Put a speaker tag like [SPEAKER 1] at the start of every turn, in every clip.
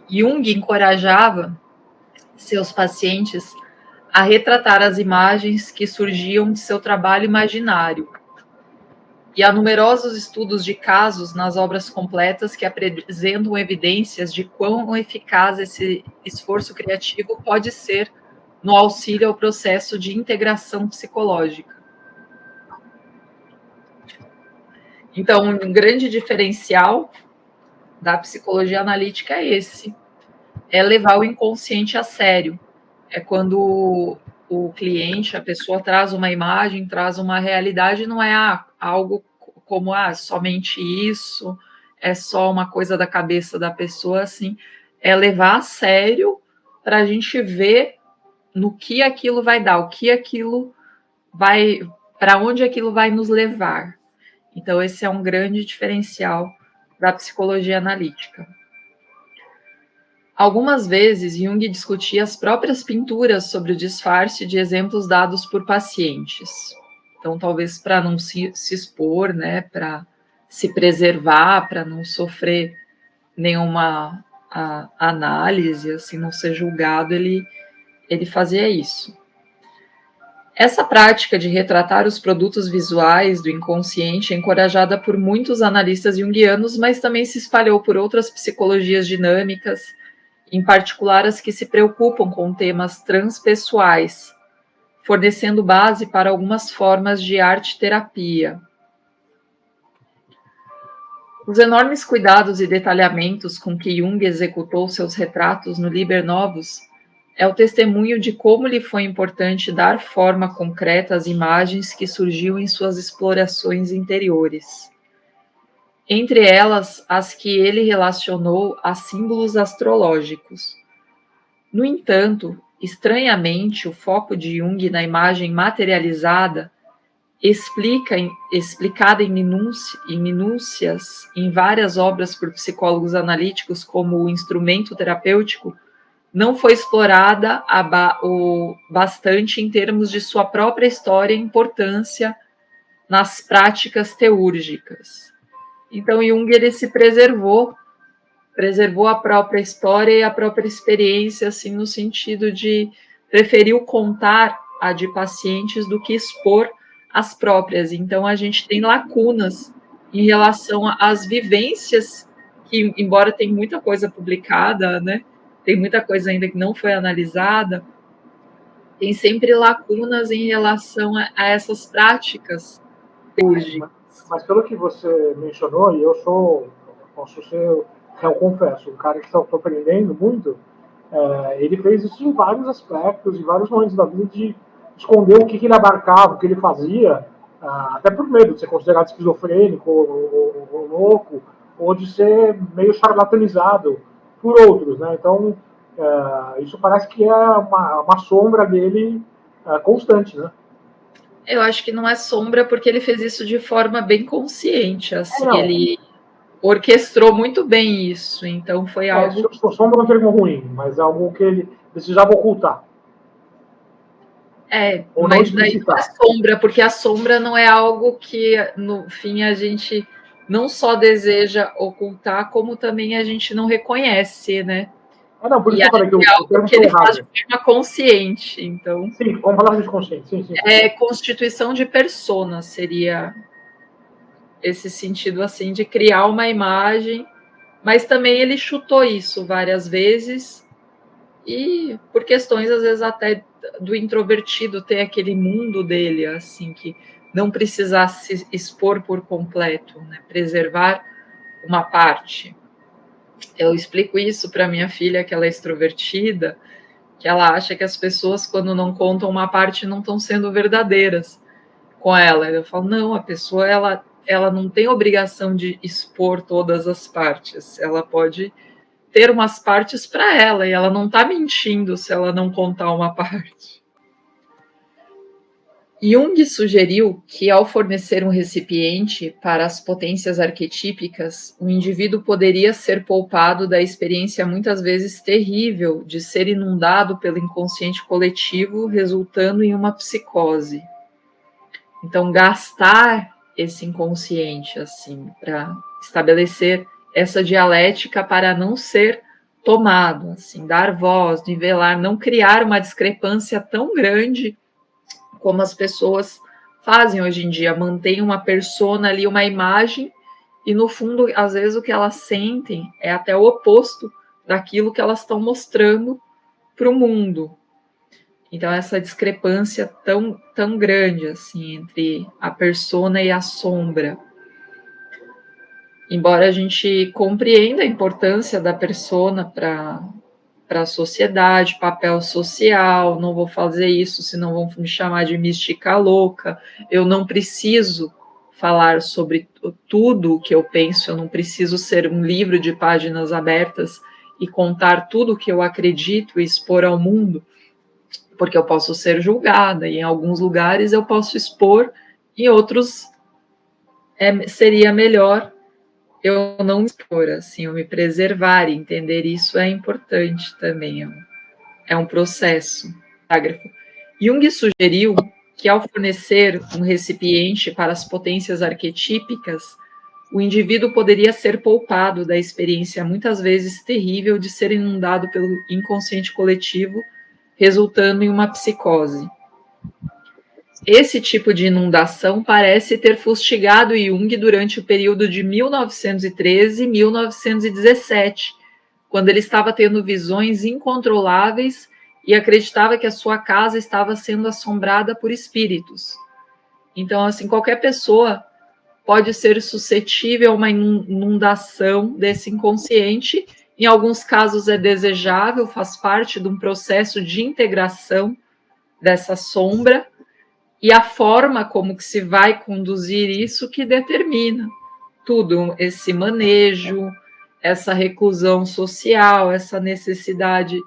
[SPEAKER 1] Jung encorajava seus pacientes a retratar as imagens que surgiam de seu trabalho imaginário. E há numerosos estudos de casos nas obras completas que apresentam evidências de quão eficaz esse esforço criativo pode ser no auxílio ao processo de integração psicológica. Então, um grande diferencial da psicologia analítica é esse, é levar o inconsciente a sério. É quando o cliente, a pessoa traz uma imagem, traz uma realidade, não é algo como somente isso, é só uma coisa da cabeça da pessoa, assim, é levar a sério para a gente ver no que aquilo vai dar, o que aquilo vai, para onde aquilo vai nos levar. Então, esse é um grande diferencial da psicologia analítica. Algumas vezes, Jung discutia as próprias pinturas sobre o disfarce de exemplos dados por pacientes. Então, talvez para não se expor, né, para se preservar, para não sofrer nenhuma análise, assim, não ser julgado, ele fazia isso. Essa prática de retratar os produtos visuais do inconsciente é encorajada por muitos analistas junguianos, mas também se espalhou por outras psicologias dinâmicas, em particular as que se preocupam com temas transpessoais, fornecendo base para algumas formas de arte-terapia. Os enormes cuidados e detalhamentos com que Jung executou seus retratos no Liber Novus é o testemunho de como lhe foi importante dar forma concreta às imagens que surgiam em suas explorações interiores. Entre elas, as que ele relacionou a símbolos astrológicos. No entanto, estranhamente, o foco de Jung na imagem materializada, explicada em minúcias em várias obras por psicólogos analíticos como o instrumento terapêutico, não foi explorada bastante em termos de sua própria história e importância nas práticas teúrgicas. Então, Jung ele se preservou a própria história e a própria experiência, assim, no sentido de preferiu contar a de pacientes do que expor as próprias. Então, a gente tem lacunas em relação às vivências, que, embora tenha muita coisa publicada, né, tem muita coisa ainda que não foi analisada, tem sempre lacunas em relação a essas práticas hoje.
[SPEAKER 2] Mas pelo que você mencionou, e eu posso ser, eu confesso, um cara que está aprendendo muito, ele fez isso em vários aspectos, em vários momentos da vida, de esconder o que ele abarcava, o que ele fazia, até por medo de ser considerado esquizofrênico ou louco, ou de ser meio charlatanizado por outros, né? Então, isso parece que é uma sombra dele constante, né?
[SPEAKER 1] Eu acho que não é sombra, porque ele fez isso de forma bem consciente, assim, ele orquestrou muito bem isso, então foi algo...
[SPEAKER 2] Sombra é um termo ruim, mas é algo que ele precisava ocultar.
[SPEAKER 1] Mas daí não é sombra, porque a sombra não é algo que, no fim, a gente não só deseja ocultar, como também a gente não reconhece, né?
[SPEAKER 2] Não, por isso
[SPEAKER 1] que eu falei
[SPEAKER 2] que
[SPEAKER 1] é algo que ele faz de forma consciente, então...
[SPEAKER 2] Sim, vamos falar de consciente, sim.
[SPEAKER 1] Constituição de persona seria esse sentido, assim, de criar uma imagem, mas também ele chutou isso várias vezes, e por questões, às vezes, até do introvertido ter aquele mundo dele, assim, que não precisar se expor por completo, né? Preservar uma parte. Eu explico isso para minha filha, que ela é extrovertida, que ela acha que as pessoas, quando não contam uma parte, não estão sendo verdadeiras com ela. Eu falo, não, a pessoa, ela não tem obrigação de expor todas as partes, ela pode ter umas partes para ela, e ela não está mentindo se ela não contar uma parte. Jung sugeriu que, ao fornecer um recipiente para as potências arquetípicas, o indivíduo poderia ser poupado da experiência muitas vezes terrível de ser inundado pelo inconsciente coletivo, resultando em uma psicose. Então, gastar esse inconsciente, assim, para estabelecer essa dialética para não ser tomado, assim, dar voz, nivelar, não criar uma discrepância tão grande como as pessoas fazem hoje em dia, mantém uma persona ali, uma imagem, e no fundo, às vezes, o que elas sentem é até o oposto daquilo que elas estão mostrando para o mundo. Então, essa discrepância tão grande assim entre a persona e a sombra. Embora a gente compreenda a importância da persona para a sociedade, papel social, não vou fazer isso, senão vão me chamar de mística louca, eu não preciso falar sobre tudo o que eu penso, eu não preciso ser um livro de páginas abertas e contar tudo o que eu acredito e expor ao mundo, porque eu posso ser julgada, e em alguns lugares eu posso expor, em outros seria melhor eu não me expor, assim, eu me preservar, e entender isso é importante também, é um processo. Jung sugeriu que ao fornecer um recipiente para as potências arquetípicas, o indivíduo poderia ser poupado da experiência muitas vezes terrível de ser inundado pelo inconsciente coletivo, resultando em uma psicose. Esse tipo de inundação parece ter fustigado Jung durante o período de 1913 e 1917, quando ele estava tendo visões incontroláveis e acreditava que a sua casa estava sendo assombrada por espíritos. Então, assim, qualquer pessoa pode ser suscetível a uma inundação desse inconsciente. Em alguns casos é desejável, faz parte de um processo de integração dessa sombra, e a forma como que se vai conduzir isso que determina tudo, esse manejo, essa reclusão social, essa necessidade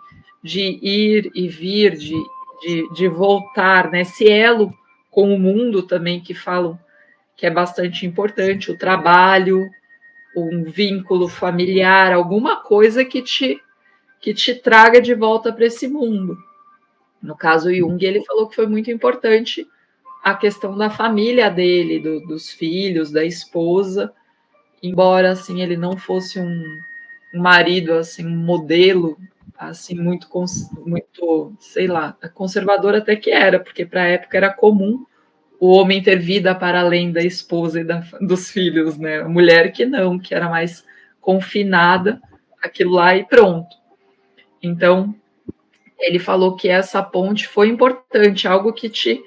[SPEAKER 1] de ir e vir, de voltar, né? Esse elo com o mundo também que falam que é bastante importante, o trabalho, um vínculo familiar, alguma coisa que te traga de volta para esse mundo. No caso Jung, ele falou que foi muito importante a questão da família dele, dos filhos, da esposa, embora assim ele não fosse um marido assim, um modelo assim muito, sei lá, conservador até que era, porque para a época era comum o homem ter vida para além da esposa e dos filhos, né? A mulher que não, que era mais confinada, aquilo lá e pronto. Então, ele falou que essa ponte foi importante, algo que te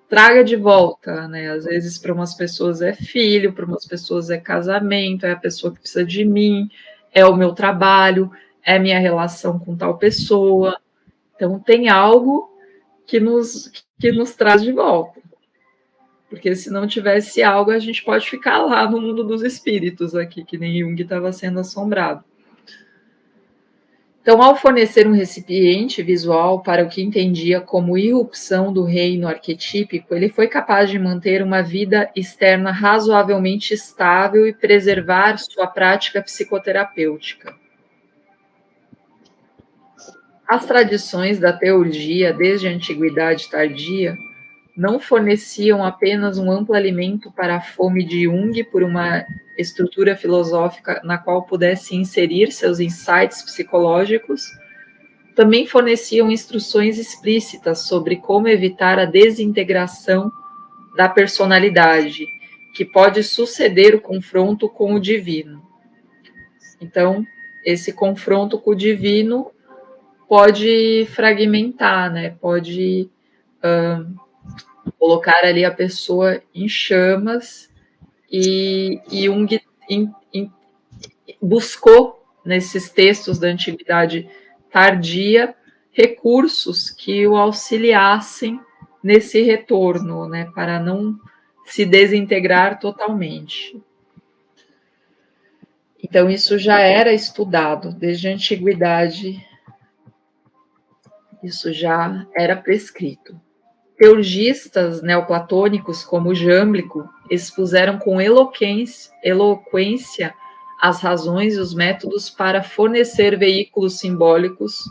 [SPEAKER 1] traga de volta, né? Às vezes para umas pessoas é filho, para umas pessoas é casamento, é a pessoa que precisa de mim, é o meu trabalho, é minha relação com tal pessoa. Então tem algo que nos traz de volta. Porque se não tivesse algo, a gente pode ficar lá no mundo dos espíritos aqui, que nem Jung estava sendo assombrado. Então, ao fornecer um recipiente visual para o que entendia como irrupção do reino arquetípico, ele foi capaz de manter uma vida externa razoavelmente estável e preservar sua prática psicoterapêutica. As tradições da teurgia, desde a antiguidade tardia, não forneciam apenas um amplo alimento para a fome de Jung por uma estrutura filosófica na qual pudesse inserir seus insights psicológicos, também forneciam instruções explícitas sobre como evitar a desintegração da personalidade, que pode suceder o confronto com o divino. Então, esse confronto com o divino pode fragmentar, né? Pode colocar ali a pessoa em chamas, e Jung buscou nesses textos da antiguidade tardia recursos que o auxiliassem nesse retorno, né, para não se desintegrar totalmente. Então isso já era estudado desde a antiguidade, isso já era prescrito. Teurgistas neoplatônicos como Jâmblico expuseram com eloquência as razões e os métodos para fornecer veículos simbólicos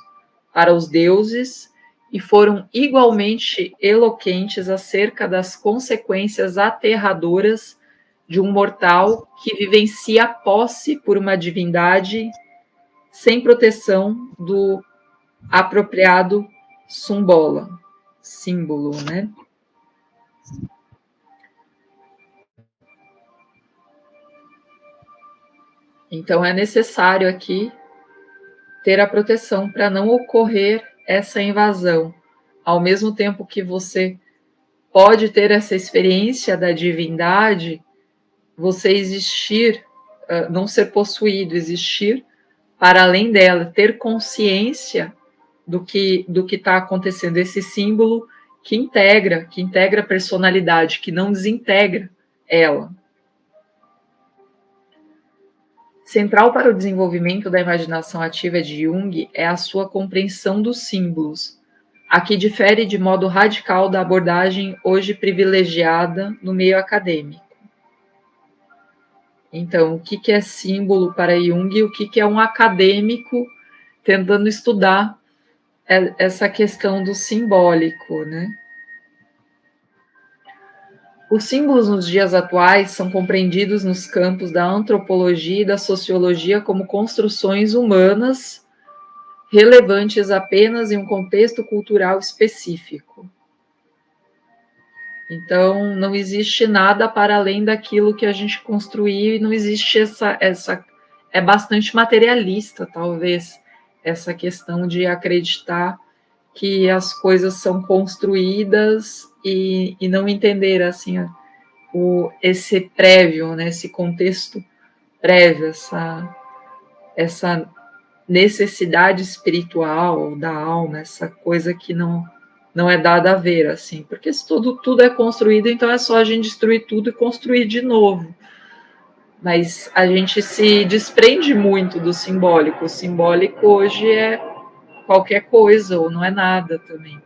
[SPEAKER 1] para os deuses e foram igualmente eloquentes acerca das consequências aterradoras de um mortal que vivencia a posse por uma divindade sem proteção do apropriado símbolo, né? Então, é necessário aqui ter a proteção para não ocorrer essa invasão. Ao mesmo tempo que você pode ter essa experiência da divindade, você existir, não ser possuído, existir para além dela, ter consciência do que está acontecendo, esse símbolo que integra a personalidade, que não desintegra ela. Central para o desenvolvimento da imaginação ativa de Jung é a sua compreensão dos símbolos, a que difere de modo radical da abordagem hoje privilegiada no meio acadêmico. Então, o que é símbolo para Jung e o que é um acadêmico tentando estudar essa questão do simbólico, né? Os símbolos nos dias atuais são compreendidos nos campos da antropologia e da sociologia como construções humanas relevantes apenas em um contexto cultural específico. Então, não existe nada para além daquilo que a gente construiu e não existe essa é bastante materialista, talvez, essa questão de acreditar que as coisas são construídas e não entender assim esse prévio, né, esse contexto prévio, essa necessidade espiritual da alma, essa coisa que não é dada a ver, assim, porque se tudo é construído, então é só a gente destruir tudo e construir de novo. Mas a gente se desprende muito do simbólico. O simbólico hoje é qualquer coisa, ou não é nada também.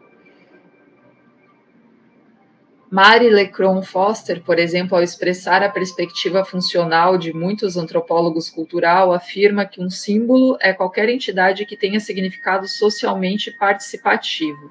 [SPEAKER 1] Mary Leckrone Foster, por exemplo, ao expressar a perspectiva funcional de muitos antropólogos cultural, afirma que um símbolo é qualquer entidade que tenha significado socialmente participativo.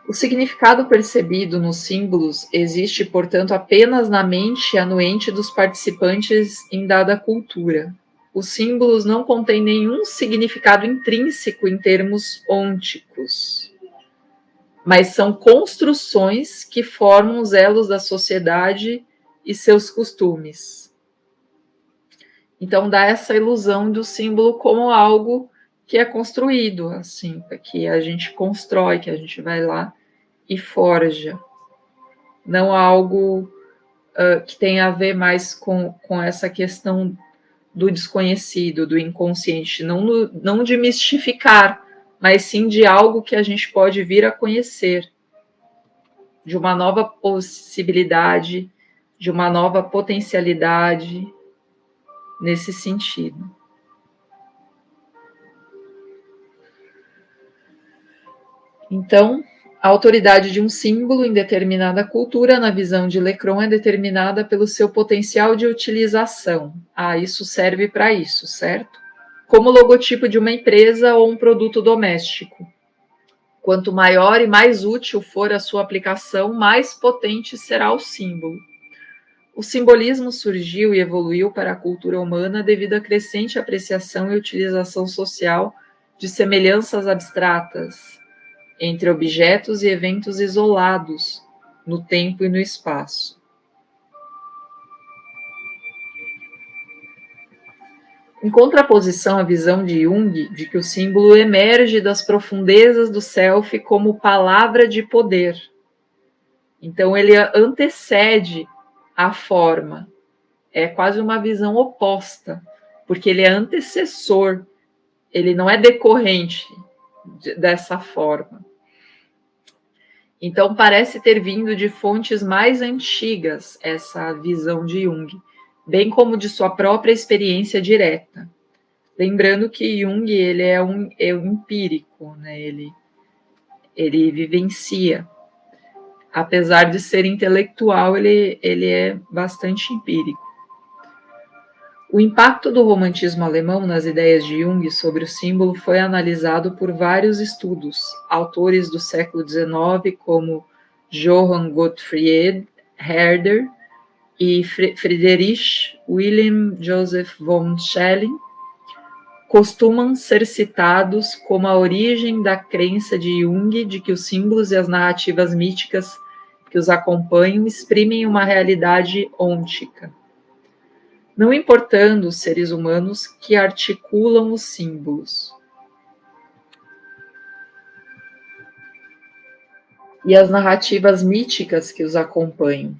[SPEAKER 1] O significado percebido nos símbolos existe, portanto, apenas na mente anuente dos participantes em dada cultura. Os símbolos não contêm nenhum significado intrínseco em termos ônticos, mas são construções que formam os elos da sociedade e seus costumes. Então dá essa ilusão do símbolo como algo que é construído, assim, que a gente constrói, que a gente vai lá e forja. Não algo que tem a ver mais com essa questão do desconhecido, do inconsciente, não de mistificar, mas sim de algo que a gente pode vir a conhecer, de uma nova possibilidade, de uma nova potencialidade nesse sentido. Então, a autoridade de um símbolo em determinada cultura, na visão de Leckrone, é determinada pelo seu potencial de utilização. Isso serve para isso, certo? Como logotipo de uma empresa ou um produto doméstico. Quanto maior e mais útil for a sua aplicação, mais potente será o símbolo. O simbolismo surgiu e evoluiu para a cultura humana devido à crescente apreciação e utilização social de semelhanças abstratas entre objetos e eventos isolados no tempo e no espaço. Em contraposição à visão de Jung de que o símbolo emerge das profundezas do self como palavra de poder. Então, ele antecede a forma. É quase uma visão oposta, porque ele é antecessor, ele não é decorrente dessa forma. Então, parece ter vindo de fontes mais antigas essa visão de Jung, bem como de sua própria experiência direta. Lembrando que Jung ele é um empírico, né? Ele vivencia. Apesar de ser intelectual, ele é bastante empírico. O impacto do romantismo alemão nas ideias de Jung sobre o símbolo foi analisado por vários estudos. Autores do século XIX, como Johann Gottfried Herder e Friedrich Wilhelm Joseph von Schelling costumam ser citados como a origem da crença de Jung de que os símbolos e as narrativas míticas que os acompanham exprimem uma realidade ôntica, não importando os seres humanos que articulam os símbolos. E as narrativas míticas que os acompanham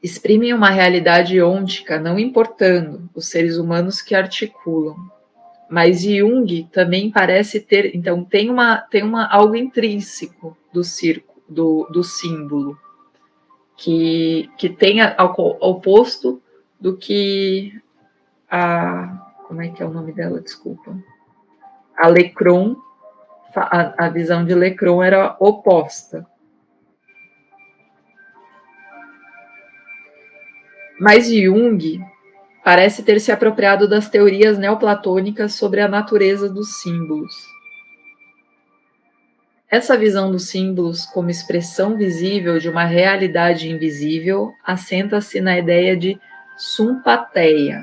[SPEAKER 1] exprimem uma realidade ôntica, não importando os seres humanos que articulam. Mas Jung também parece ter, então tem algo intrínseco do símbolo, que tem ao oposto do que como é que é o nome dela? Desculpa. A Lecron, a visão de Lecron era oposta. Mas Jung parece ter se apropriado das teorias neoplatônicas sobre a natureza dos símbolos. Essa visão dos símbolos como expressão visível de uma realidade invisível assenta-se na ideia de simpatia,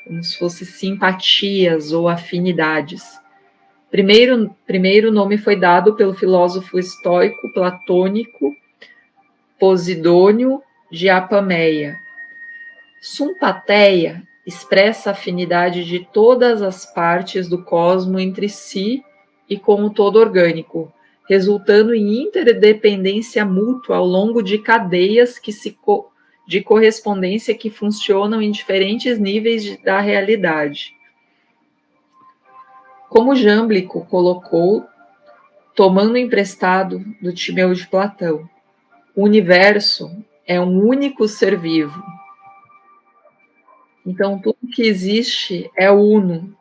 [SPEAKER 1] como se fosse simpatias ou afinidades. Primeiro nome foi dado pelo filósofo estoico platônico Posidônio de Apameia. Simpatia expressa a afinidade de todas as partes do cosmo entre si e com o todo orgânico, resultando em interdependência mútua ao longo de cadeias de correspondência que funcionam em diferentes níveis da realidade. Como Jâmblico colocou, tomando emprestado do Timeu de Platão, o universo é um único ser vivo. Então, tudo que existe é uno,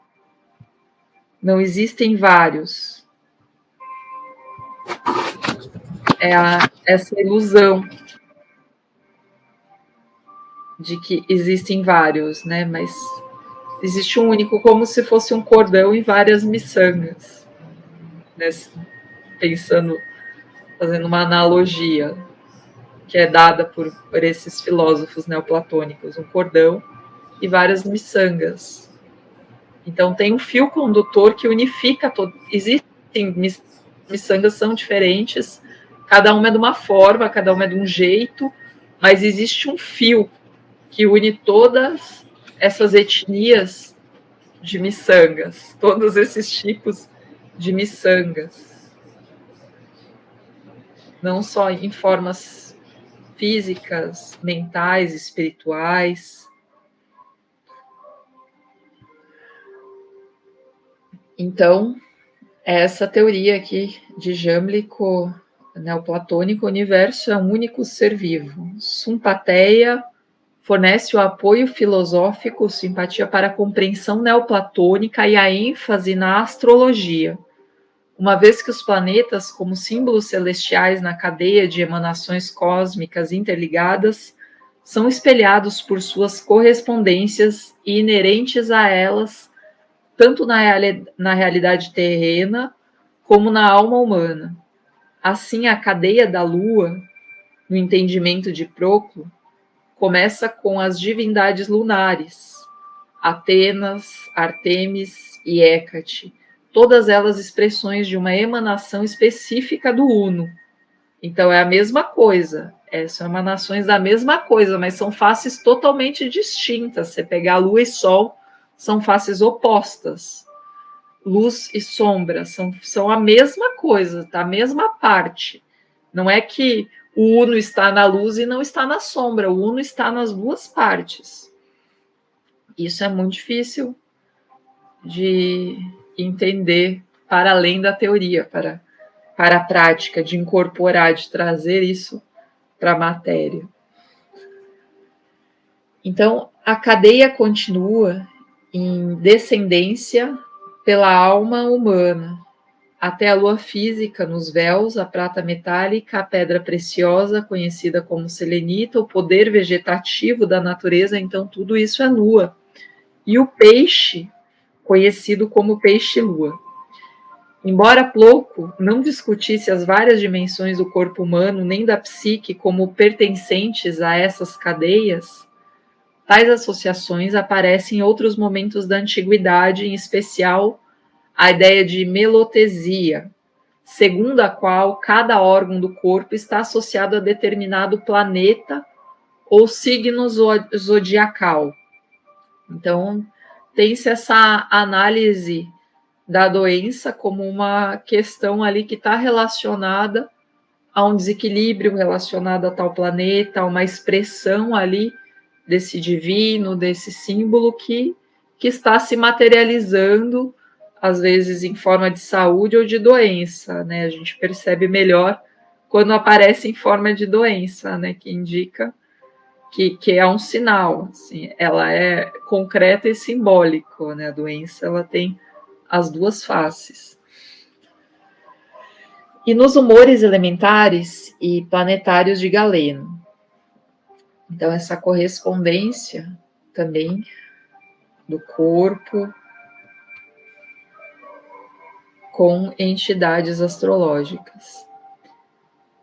[SPEAKER 1] não existem vários. Essa ilusão de que existem vários, né? Mas existe um único, como se fosse um cordão e várias miçangas, né? Pensando, fazendo uma analogia que é dada por esses filósofos neoplatônicos, um cordão e várias miçangas. Então tem um fio condutor que unifica todo. Existem miçangas, são diferentes, cada uma é de uma forma, cada uma é de um jeito, mas existe um fio que une todas essas etnias de miçangas, todos esses tipos de miçangas, não só em formas físicas, mentais, espirituais. Então, essa teoria aqui de Jâmblico neoplatônico, o universo é um único ser vivo. Simpatia fornece o apoio filosófico, simpatia para a compreensão neoplatônica e a ênfase na astrologia, uma vez que os planetas, como símbolos celestiais na cadeia de emanações cósmicas interligadas, são espelhados por suas correspondências e inerentes a elas, tanto na realidade terrena como na alma humana. Assim, a cadeia da Lua, no entendimento de Proclo, começa com as divindades lunares, Atenas, Ártemis e Hécate, todas elas expressões de uma emanação específica do Uno. Então é a mesma coisa, são emanações da mesma coisa, mas são faces totalmente distintas. Você pegar Lua e Sol, são faces opostas. Luz e sombra são a mesma coisa, tá? A mesma parte. Não é que o Uno está na luz e não está na sombra, o Uno está nas duas partes. Isso é muito difícil de entender para além da teoria, para a prática, de incorporar, de trazer isso para a matéria. Então, a cadeia continua em descendência pela alma humana, até a lua física nos véus, a prata metálica, a pedra preciosa, conhecida como selenita, o poder vegetativo da natureza, então tudo isso é lua. E o peixe, conhecido como peixe-lua. Embora Ploco não discutisse as várias dimensões do corpo humano nem da psique como pertencentes a essas cadeias, tais associações aparecem em outros momentos da antiguidade, em especial a ideia de melotesia, segundo a qual cada órgão do corpo está associado a determinado planeta ou signo zodiacal. Então, tem-se essa análise da doença como uma questão ali que está relacionada a um desequilíbrio relacionado a tal planeta, a uma expressão ali desse divino, desse símbolo que está se materializando, às vezes em forma de saúde ou de doença, né? A gente percebe melhor quando aparece em forma de doença, né? Que indica que é um sinal, assim, ela é concreta e simbólico, né? A doença, ela tem as duas faces. E nos humores elementares e planetários de Galeno. Então, essa correspondência também do corpo com entidades astrológicas.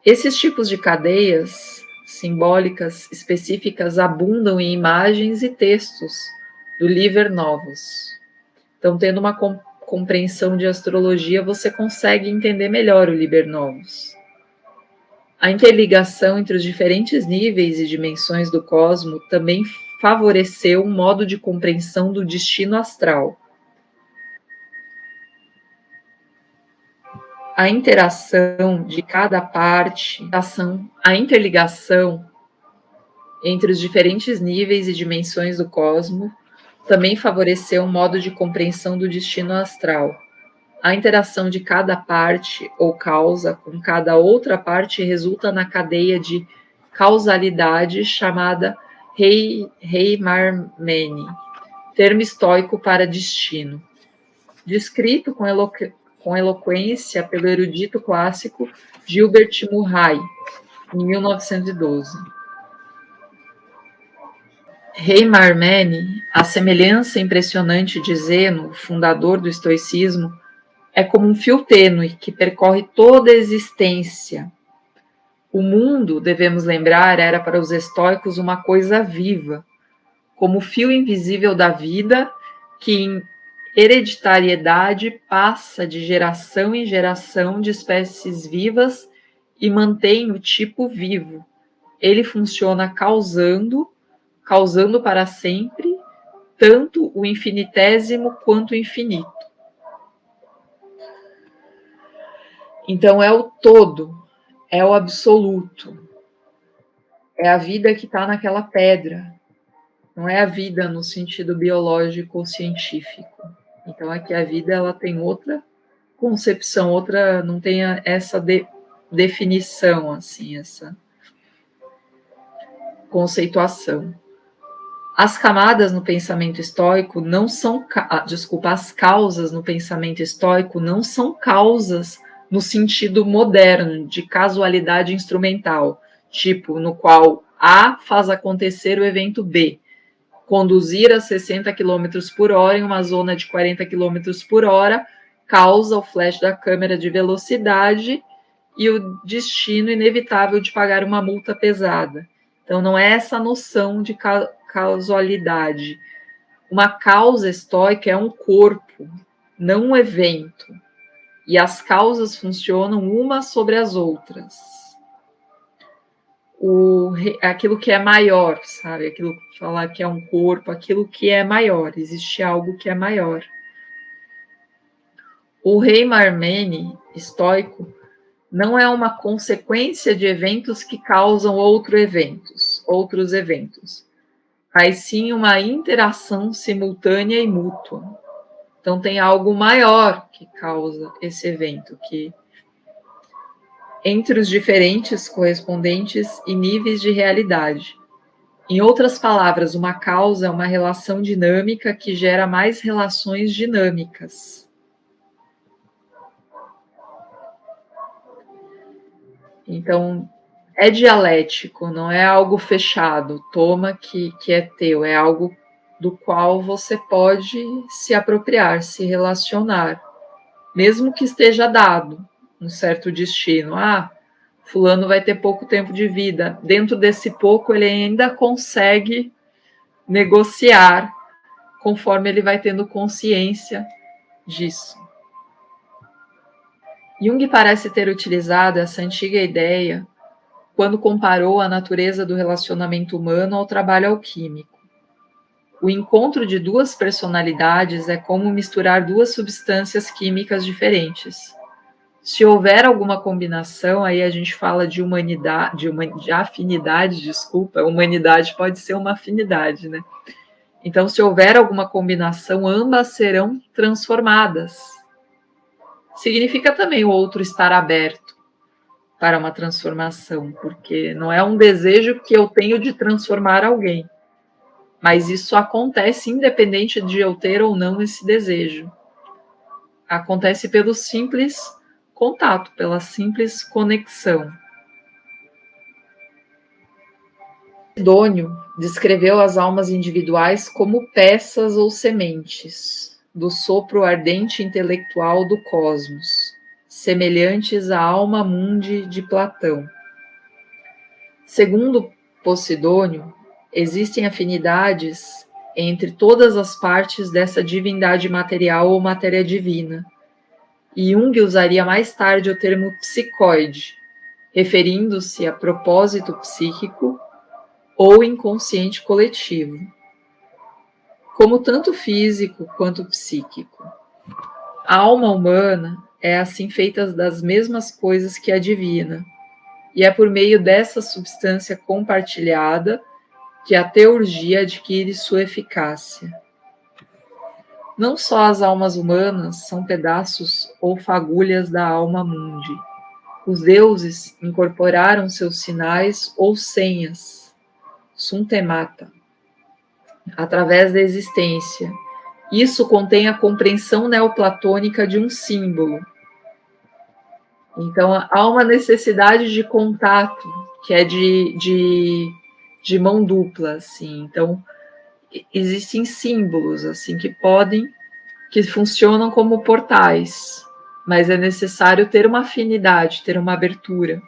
[SPEAKER 1] Esses tipos de cadeias simbólicas específicas abundam em imagens e textos do Liber Novus. Então, tendo uma compreensão de astrologia, você consegue entender melhor o Liber Novus. A interligação entre os diferentes níveis e dimensões do cosmo também favoreceu um modo de compreensão do destino astral. A interação de cada parte, a interligação entre os diferentes níveis e dimensões do cosmo também favoreceu um modo de compreensão do destino astral. A interação de cada parte ou causa com cada outra parte resulta na cadeia de causalidade chamada Heimarmene, termo estoico para destino, descrito com eloquência pelo erudito clássico Gilbert Murray, em 1912. Heimarmene, a semelhança impressionante de Zeno, fundador do estoicismo, é como um fio tênue que percorre toda a existência. O mundo, devemos lembrar, era para os estoicos uma coisa viva, como o fio invisível da vida que em hereditariedade passa de geração em geração de espécies vivas e mantém o tipo vivo. Ele funciona causando para sempre, tanto o infinitésimo quanto o infinito. Então é o todo, é o absoluto, é a vida que está naquela pedra, não é a vida no sentido biológico ou científico. Então aqui a vida ela tem outra concepção, outra, não tem essa definição, assim, essa conceituação. As camadas no pensamento estoico não são, as causas no pensamento estoico não são causas no sentido moderno de casualidade instrumental, tipo no qual A faz acontecer o evento B, conduzir a 60 km por hora em uma zona de 40 km por hora causa o flash da câmera de velocidade e o destino inevitável de pagar uma multa pesada. Então não é essa noção de causalidade. Uma causa estoica é um corpo, não um evento. E as causas funcionam umas sobre as outras. Aquilo que é maior, sabe? Aquilo que falar que é um corpo, aquilo que é maior. Existe algo que é maior. O Heimarmene estoico não é uma consequência de eventos que causam outros eventos, mas sim uma interação simultânea e mútua. Então tem algo maior que causa esse evento, que entre os diferentes correspondentes e níveis de realidade. Em outras palavras, uma causa é uma relação dinâmica que gera mais relações dinâmicas. Então, é dialético, não é algo fechado, toma que é teu, é algo do qual você pode se apropriar, se relacionar. mesmo que esteja dado um certo destino. Fulano vai ter pouco tempo de vida. Dentro desse pouco, ele ainda consegue negociar conforme ele vai tendo consciência disso. Jung parece ter utilizado essa antiga ideia quando comparou a natureza do relacionamento humano ao trabalho alquímico. O encontro de duas personalidades é como misturar duas substâncias químicas diferentes. Se houver alguma combinação, aí a gente fala de de afinidade, desculpa, humanidade pode ser uma afinidade, né? Então, se houver alguma combinação, ambas serão transformadas. Significa também o outro estar aberto para uma transformação, porque não é um desejo que eu tenho de transformar alguém, mas isso acontece independente de eu ter ou não esse desejo. Acontece pelo simples contato, pela simples conexão. Sidônio descreveu as almas individuais como peças ou sementes do sopro ardente intelectual do cosmos, semelhantes à alma mundi de Platão. Segundo Posidônio, existem afinidades entre todas as partes dessa divindade material ou matéria divina, e Jung usaria mais tarde o termo psicoide, referindo-se a propósito psíquico ou inconsciente coletivo, como tanto físico quanto psíquico. A alma humana é assim feita das mesmas coisas que a divina, e é por meio dessa substância compartilhada que a teurgia adquire sua eficácia. Não só as almas humanas são pedaços ou fagulhas da alma mundi. Os deuses incorporaram seus sinais ou senhas, suntemata, através da existência. Isso contém a compreensão neoplatônica de um símbolo. Então, há uma necessidade de contato, que é de mão dupla, assim. Então, existem símbolos, assim, que funcionam como portais, mas é necessário ter uma afinidade, ter uma abertura.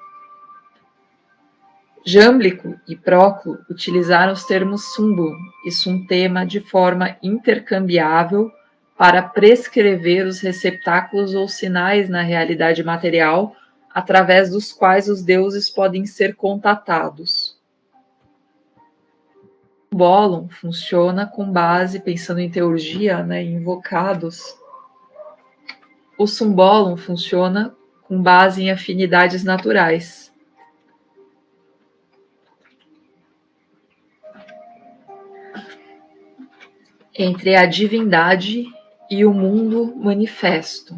[SPEAKER 1] Jâmblico e Próclo utilizaram os termos sumbum e suntema de forma intercambiável para prescrever os receptáculos ou sinais na realidade material através dos quais os deuses podem ser contatados. O Bolon funciona com base, pensando em teurgia, né, invocados. O Sumbolon funciona com base em afinidades naturais. Entre a divindade e o mundo manifesto.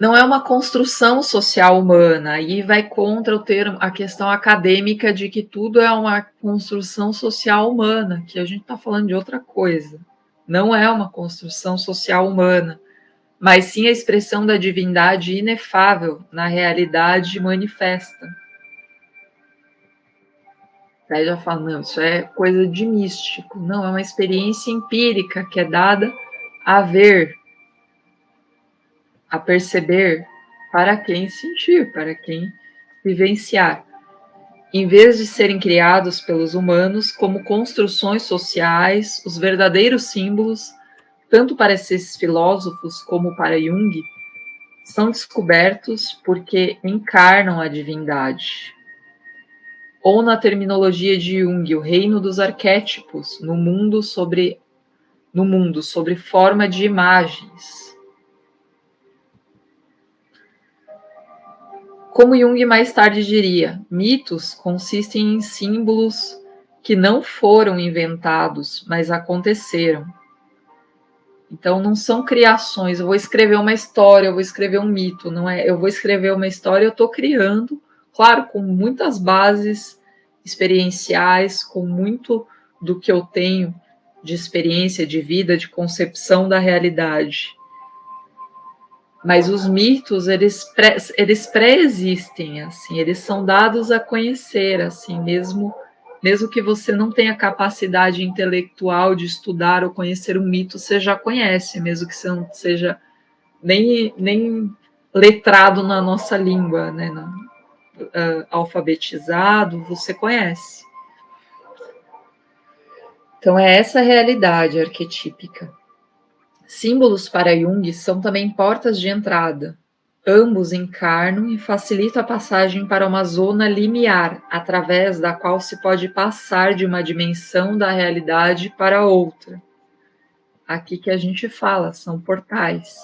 [SPEAKER 1] Não é uma construção social humana, aí vai contra o termo, a questão acadêmica de que tudo é uma construção social humana, que a gente está falando de outra coisa. Não é uma construção social humana, mas sim a expressão da divindade inefável na realidade manifesta. Aí já fala, não, isso é coisa de místico. Não, é uma experiência empírica que é dada a ver, a perceber, para quem sentir, para quem vivenciar. Em vez de serem criados pelos humanos como construções sociais, os verdadeiros símbolos, tanto para esses filósofos como para Jung, são descobertos porque encarnam a divindade. Ou na terminologia de Jung, o reino dos arquétipos no mundo sobre forma de imagens. Como Jung mais tarde diria, mitos consistem em símbolos que não foram inventados, mas aconteceram. Então não são criações, eu vou escrever uma história, eu vou escrever um mito, não é? Eu vou escrever uma história, eu estou criando, claro, com muitas bases experienciais, com muito do que eu tenho de experiência, de vida, de concepção da realidade. Mas os mitos, eles pré-existem, assim, eles são dados a conhecer, assim, mesmo Mesmo que você não tenha capacidade intelectual de estudar ou conhecer um mito, você já conhece, mesmo que você não seja nem letrado na nossa língua, né? Alfabetizado, você conhece. Então, é essa realidade arquetípica. Símbolos para Jung são também portas de entrada. Ambos encarnam e facilitam a passagem para uma zona limiar, através da qual se pode passar de uma dimensão da realidade para outra. Aqui que a gente fala, são portais.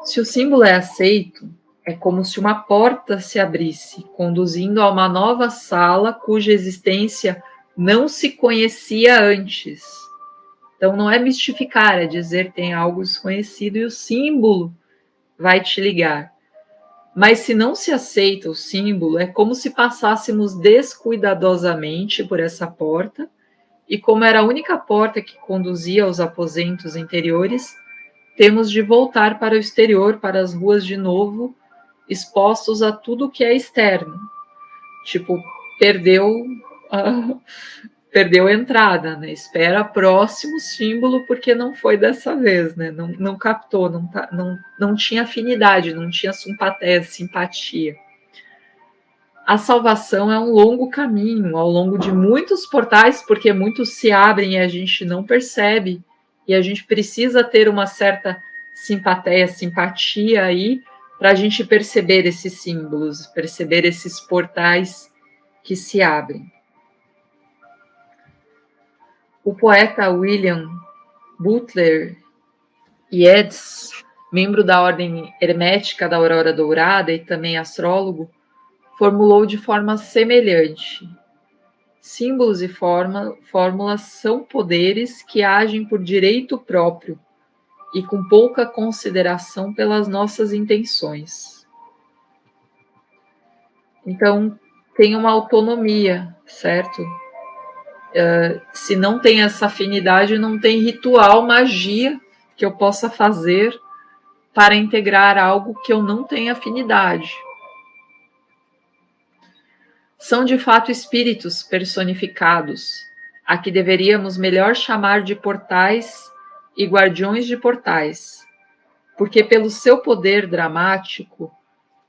[SPEAKER 1] Se o símbolo é aceito, é como se uma porta se abrisse, conduzindo a uma nova sala cuja existência não se conhecia antes. Então, não é mistificar, é dizer que tem algo desconhecido e o símbolo vai te ligar. Mas se não se aceita o símbolo, é como se passássemos descuidadosamente por essa porta, e como era a única porta que conduzia aos aposentos interiores, temos de voltar para o exterior, para as ruas de novo, expostos a tudo que é externo. Tipo, perdeu a entrada, né? Espera próximo símbolo, porque não foi dessa vez, né? Não captou, não tinha afinidade, não tinha simpatia. A salvação é um longo caminho, ao longo de muitos portais, porque muitos se abrem e a gente não percebe, e a gente precisa ter uma certa simpatia aí, para a gente perceber esses símbolos, perceber esses portais que se abrem. O poeta William Butler Yeats, membro da Ordem Hermética da Aurora Dourada e também astrólogo, formulou de forma semelhante. Símbolos e fórmulas são poderes que agem por direito próprio e com pouca consideração pelas nossas intenções. Então, tem uma autonomia, certo? Se não tem essa afinidade, não tem ritual, magia que eu possa fazer para integrar algo que eu não tenho afinidade. São de fato espíritos personificados, a que deveríamos melhor chamar de portais e guardiões de portais, porque pelo seu poder dramático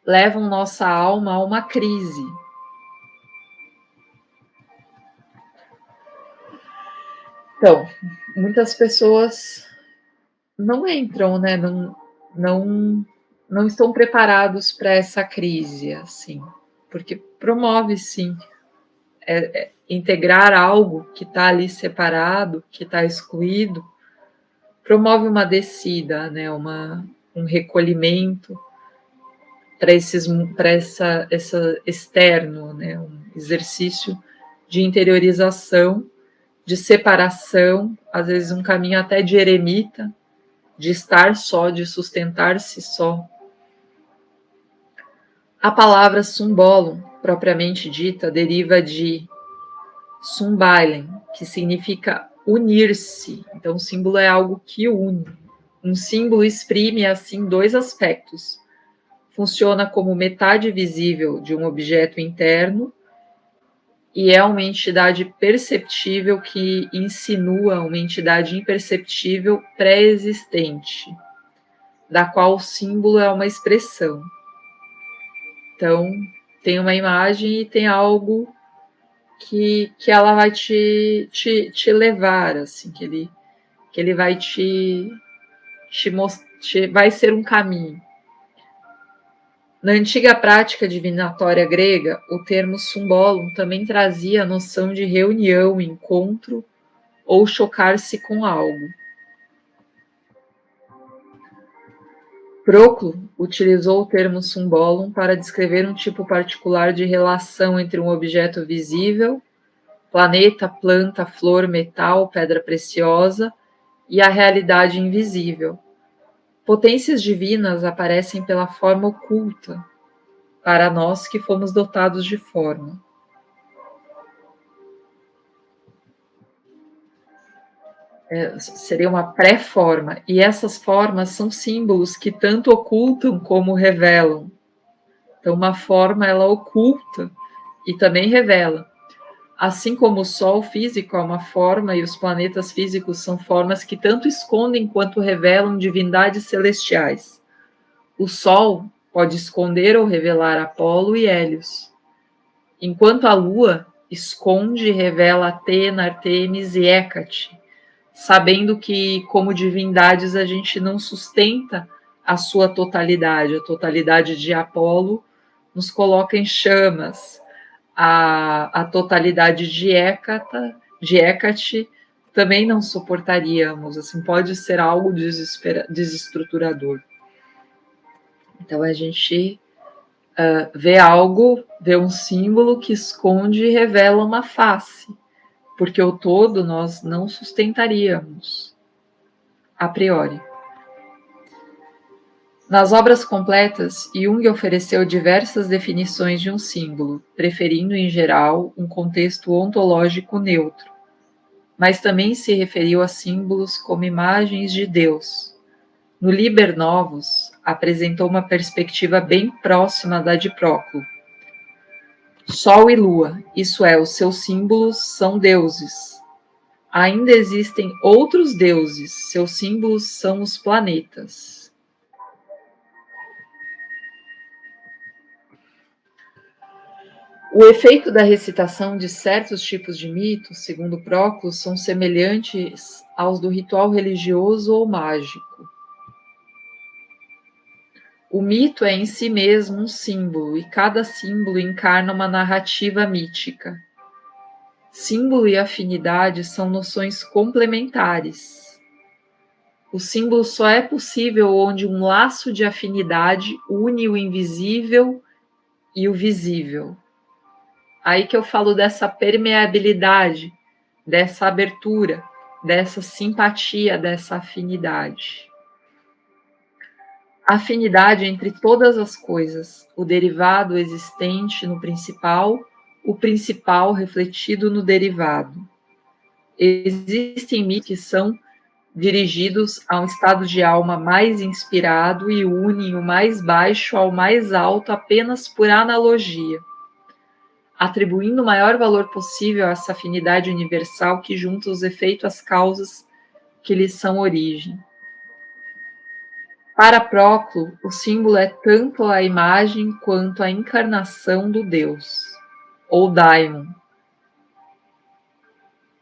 [SPEAKER 1] levam nossa alma a uma crise. Então, muitas pessoas não entram, né? Não estão preparados para essa crise, assim, porque promove, sim, integrar algo que está ali separado, que está excluído, promove uma descida, né? Um recolhimento para essa externo, né? Um exercício de interiorização, de separação, às vezes um caminho até de eremita, de estar só, de sustentar-se só. A palavra sumbolum, propriamente dita, deriva de sumbailen, que significa unir-se. Então, o símbolo é algo que une. Um símbolo exprime, assim, dois aspectos. Funciona como metade visível de um objeto interno e é uma entidade perceptível que insinua uma entidade imperceptível pré-existente, da qual o símbolo é uma expressão. Então, tem uma imagem e tem algo que ela vai te levar, assim, que ele vai te mostrar, vai ser um caminho. Na antiga prática divinatória grega, o termo symbolum também trazia a noção de reunião, encontro ou chocar-se com algo. Proclo utilizou o termo symbolum para descrever um tipo particular de relação entre um objeto visível, planeta, planta, flor, metal, pedra preciosa, e a realidade invisível. Potências divinas aparecem pela forma oculta, para nós que fomos dotados de forma. Seria uma pré-forma, e essas formas são símbolos que tanto ocultam como revelam. Então, uma forma, ela oculta e também revela. Assim como o Sol físico é uma forma e os planetas físicos são formas que tanto escondem quanto revelam divindades celestiais. O Sol pode esconder ou revelar Apolo e Hélios, enquanto a Lua esconde e revela Atena, Artemis e Hécate, sabendo que, como divindades, a gente não sustenta a sua totalidade. A totalidade de Apolo nos coloca em chamas. A totalidade de Hécate também não suportaríamos. Assim, pode ser algo desestruturador. Então a gente vê um símbolo que esconde e revela uma face, porque o todo nós não sustentaríamos a priori. Nas obras completas, Jung ofereceu diversas definições de um símbolo, preferindo em geral um contexto ontológico neutro, mas também se referiu a símbolos como imagens de Deus. No Liber Novus, apresentou uma perspectiva bem próxima da de Próclo. Sol e Lua, isso é, os seus símbolos são deuses. Ainda existem outros deuses, seus símbolos são os planetas. O efeito da recitação de certos tipos de mitos, segundo Próclo, são semelhantes aos do ritual religioso ou mágico. O mito é em si mesmo um símbolo, e cada símbolo encarna uma narrativa mítica. Símbolo e afinidade são noções complementares. O símbolo só é possível onde um laço de afinidade une o invisível e o visível. Aí que eu falo dessa permeabilidade, dessa abertura, dessa simpatia, dessa afinidade. Afinidade entre todas as coisas, o derivado existente no principal, o principal refletido no derivado. Existem mitos que são dirigidos a um estado de alma mais inspirado e unem o mais baixo ao mais alto apenas por analogia, atribuindo o maior valor possível a essa afinidade universal que junta os efeitos às causas que lhes são origem. Para Próclo, o símbolo é tanto a imagem quanto a encarnação do Deus, ou daimon,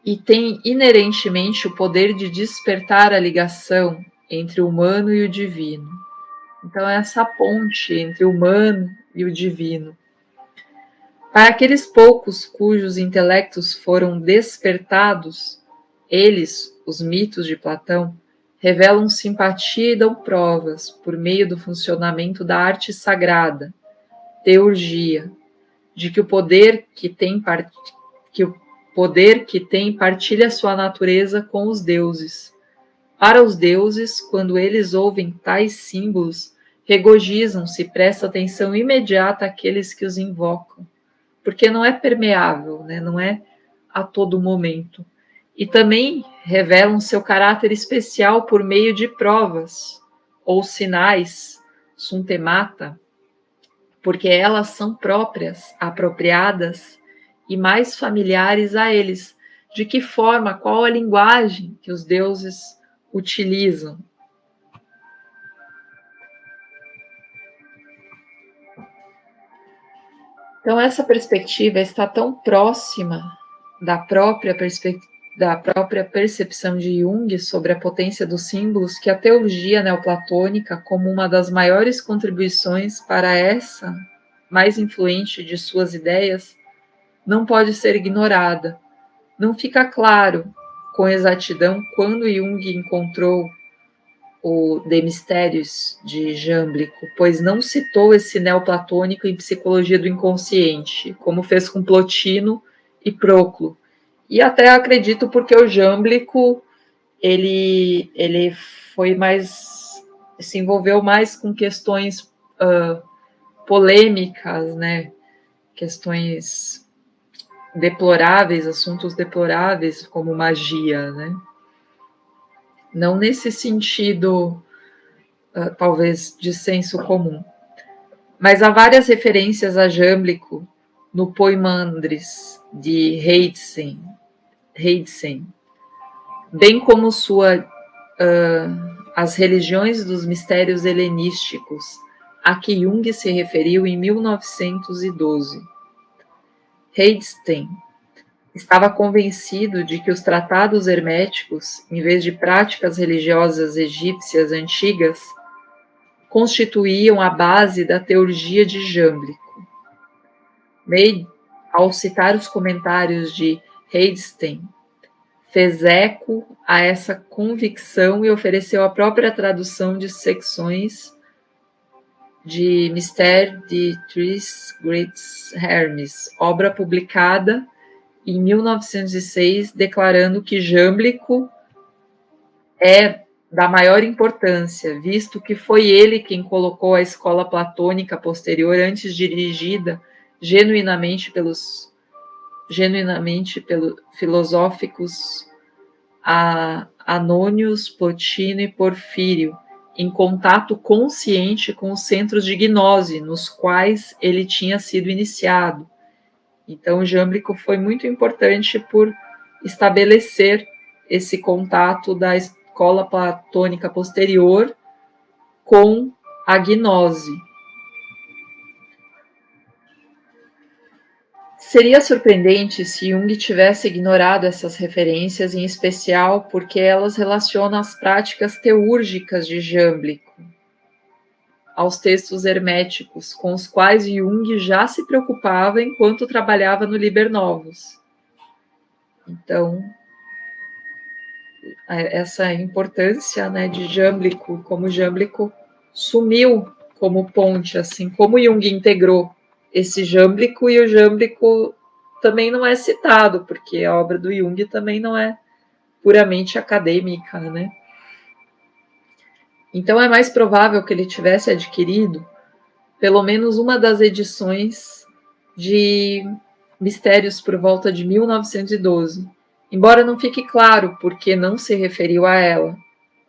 [SPEAKER 1] e tem inerentemente o poder de despertar a ligação entre o humano e o divino. Então, é essa ponte entre o humano e o divino. Para aqueles poucos cujos intelectos foram despertados, eles, os mitos de Platão, revelam simpatia e dão provas, por meio do funcionamento da arte sagrada, teurgia, de que o poder que tem partilha sua natureza com os deuses. Para os deuses, quando eles ouvem tais símbolos, regozijam-se e prestam atenção imediata àqueles que os invocam, porque não é permeável, né? Não é a todo momento. E também revelam seu caráter especial por meio de provas ou sinais, suntemata, porque elas são próprias, apropriadas e mais familiares a eles. De que forma, qual a linguagem que os deuses utilizam? Então, essa perspectiva está tão próxima da própria percepção de Jung sobre a potência dos símbolos que a teologia neoplatônica, como uma das maiores contribuições para essa mais influente de suas ideias, não pode ser ignorada. Não fica claro com exatidão quando Jung encontrou o De Mysteriis de Jamblico, pois não citou esse neoplatônico em Psicologia do Inconsciente, como fez com Plotino e Proclo. E até acredito porque o Jamblico ele foi mais, se envolveu mais com questões polêmicas, né? Questões deploráveis, assuntos deploráveis como magia, né? Não nesse sentido, talvez, de senso comum. Mas há várias referências a Jamblico no Poimandres, de Heidsieck, bem como as religiões dos mistérios helenísticos, a que Jung se referiu em 1912. Heidsieck estava convencido de que os tratados herméticos, em vez de práticas religiosas egípcias antigas, constituíam a base da teurgia de Jâmblico. Mead, ao citar os comentários de Heidsieck, fez eco a essa convicção e ofereceu a própria tradução de secções de Mystère de Tris Grands Hermes, obra publicada em 1906, declarando que Jâmblico é da maior importância, visto que foi ele quem colocou a escola platônica posterior, antes dirigida genuinamente pelos filosóficos Anônios, Plotino e Porfírio, em contato consciente com os centros de gnose, nos quais ele tinha sido iniciado. Então, Jâmblico foi muito importante por estabelecer esse contato da escola platônica posterior com a gnose. Seria surpreendente se Jung tivesse ignorado essas referências, em especial porque elas relacionam as práticas teúrgicas de Jâmblico aos textos herméticos, com os quais Jung já se preocupava enquanto trabalhava no Liber Novus. Então, essa importância, né, de Jâmblico, como Jâmblico sumiu como ponte, assim como Jung integrou esse Jâmblico, e o Jâmblico também não é citado, porque a obra do Jung também não é puramente acadêmica, né? Então é mais provável que ele tivesse adquirido pelo menos uma das edições de Mistérios por volta de 1912, embora não fique claro por que não se referiu a ela.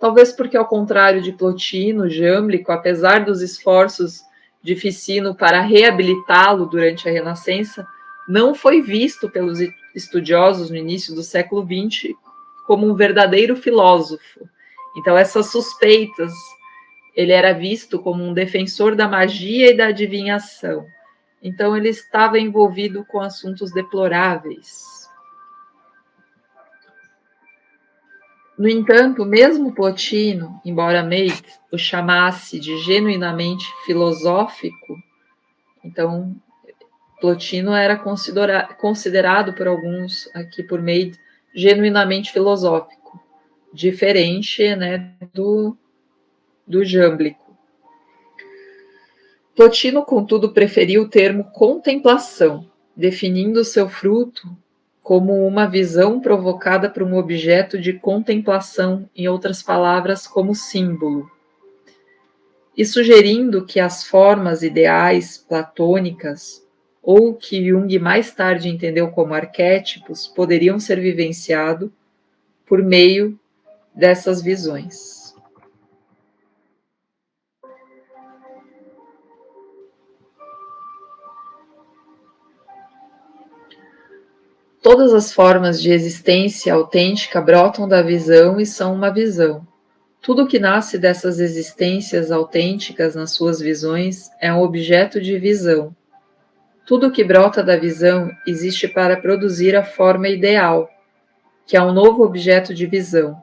[SPEAKER 1] Talvez porque, ao contrário de Plotino, Jâmblico, apesar dos esforços de Ficino para reabilitá-lo durante a Renascença, não foi visto pelos estudiosos no início do século XX como um verdadeiro filósofo. Então, essas suspeitas, ele era visto como um defensor da magia e da adivinhação. Então, ele estava envolvido com assuntos deploráveis. No entanto, mesmo Plotino, embora Mead o chamasse de genuinamente filosófico, então Plotino era considerado por alguns, aqui por Mead, genuinamente filosófico, diferente, né, do Jâmblico. Plotino, contudo, preferiu o termo contemplação, definindo seu fruto como uma visão provocada por um objeto de contemplação, em outras palavras, como símbolo, e sugerindo que as formas ideais platônicas, ou que Jung mais tarde entendeu como arquétipos, poderiam ser vivenciados por meio dessas visões. Todas as formas de existência autêntica brotam da visão e são uma visão. Tudo que nasce dessas existências autênticas nas suas visões é um objeto de visão. Tudo que brota da visão existe para produzir a forma ideal, que é um novo objeto de visão,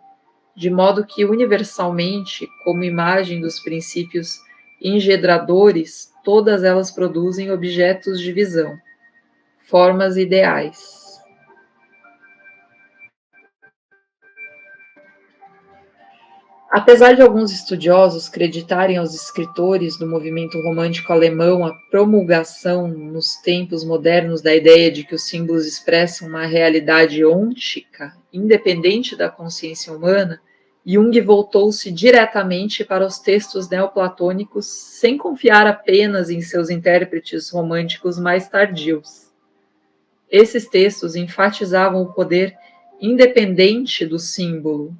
[SPEAKER 1] de modo que universalmente, como imagem dos princípios engendradores, todas elas produzem objetos de visão, formas ideais. Apesar de alguns estudiosos creditarem aos escritores do movimento romântico alemão a promulgação nos tempos modernos da ideia de que os símbolos expressam uma realidade ôntica, independente da consciência humana, Jung voltou-se diretamente para os textos neoplatônicos sem confiar apenas em seus intérpretes românticos mais tardios. Esses textos enfatizavam o poder independente do símbolo,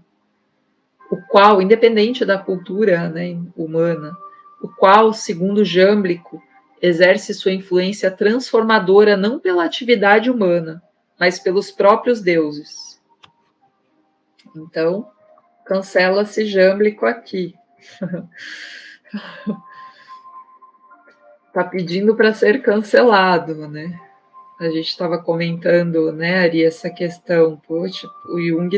[SPEAKER 1] o qual, independente da cultura, né, humana, o qual, segundo Jâmblico, exerce sua influência transformadora não pela atividade humana, mas pelos próprios deuses. Então, cancela-se Jâmblico aqui. Tá pedindo para ser cancelado, né? A gente estava comentando, né, Ari, essa questão. Poxa, o Jung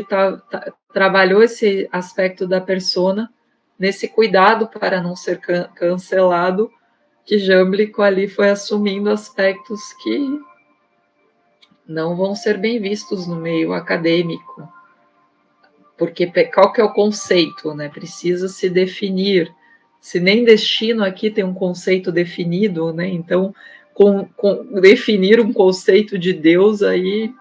[SPEAKER 1] trabalhou esse aspecto da persona nesse cuidado para não ser cancelado, que Jâmblico ali foi assumindo aspectos que não vão ser bem vistos no meio acadêmico. Porque qual que é o conceito, né? Precisa se definir. Se nem destino aqui tem um conceito definido, né? Então, definir um conceito de Deus aí,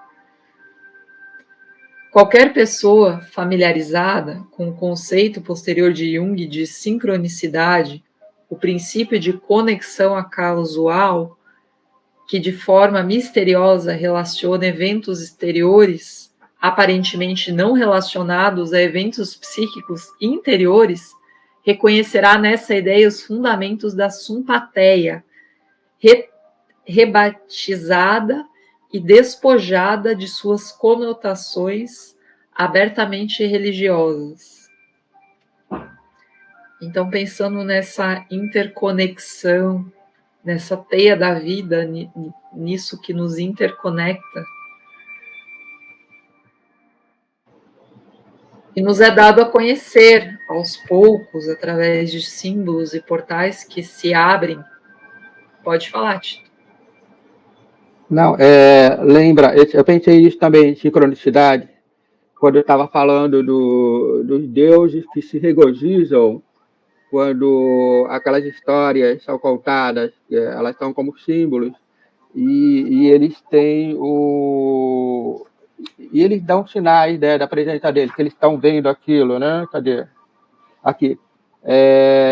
[SPEAKER 1] qualquer pessoa familiarizada com o conceito posterior de Jung de sincronicidade, o princípio de conexão causal, que de forma misteriosa relaciona eventos exteriores aparentemente não relacionados a eventos psíquicos interiores, reconhecerá nessa ideia os fundamentos da simpatia, rebatizada e despojada de suas conotações abertamente religiosas. Então, pensando nessa interconexão, nessa teia da vida, nisso que nos interconecta, e nos é dado a conhecer aos poucos, através de símbolos e portais que se abrem. Pode falar, Tito.
[SPEAKER 3] Não, lembra, eu pensei isso também, em sincronicidade, quando eu estava falando dos deuses que se regozijam quando aquelas histórias são contadas, elas são como símbolos, e eles têm e eles dão sinais, né, da presença deles, que eles estão vendo aquilo, né? Cadê? Aqui.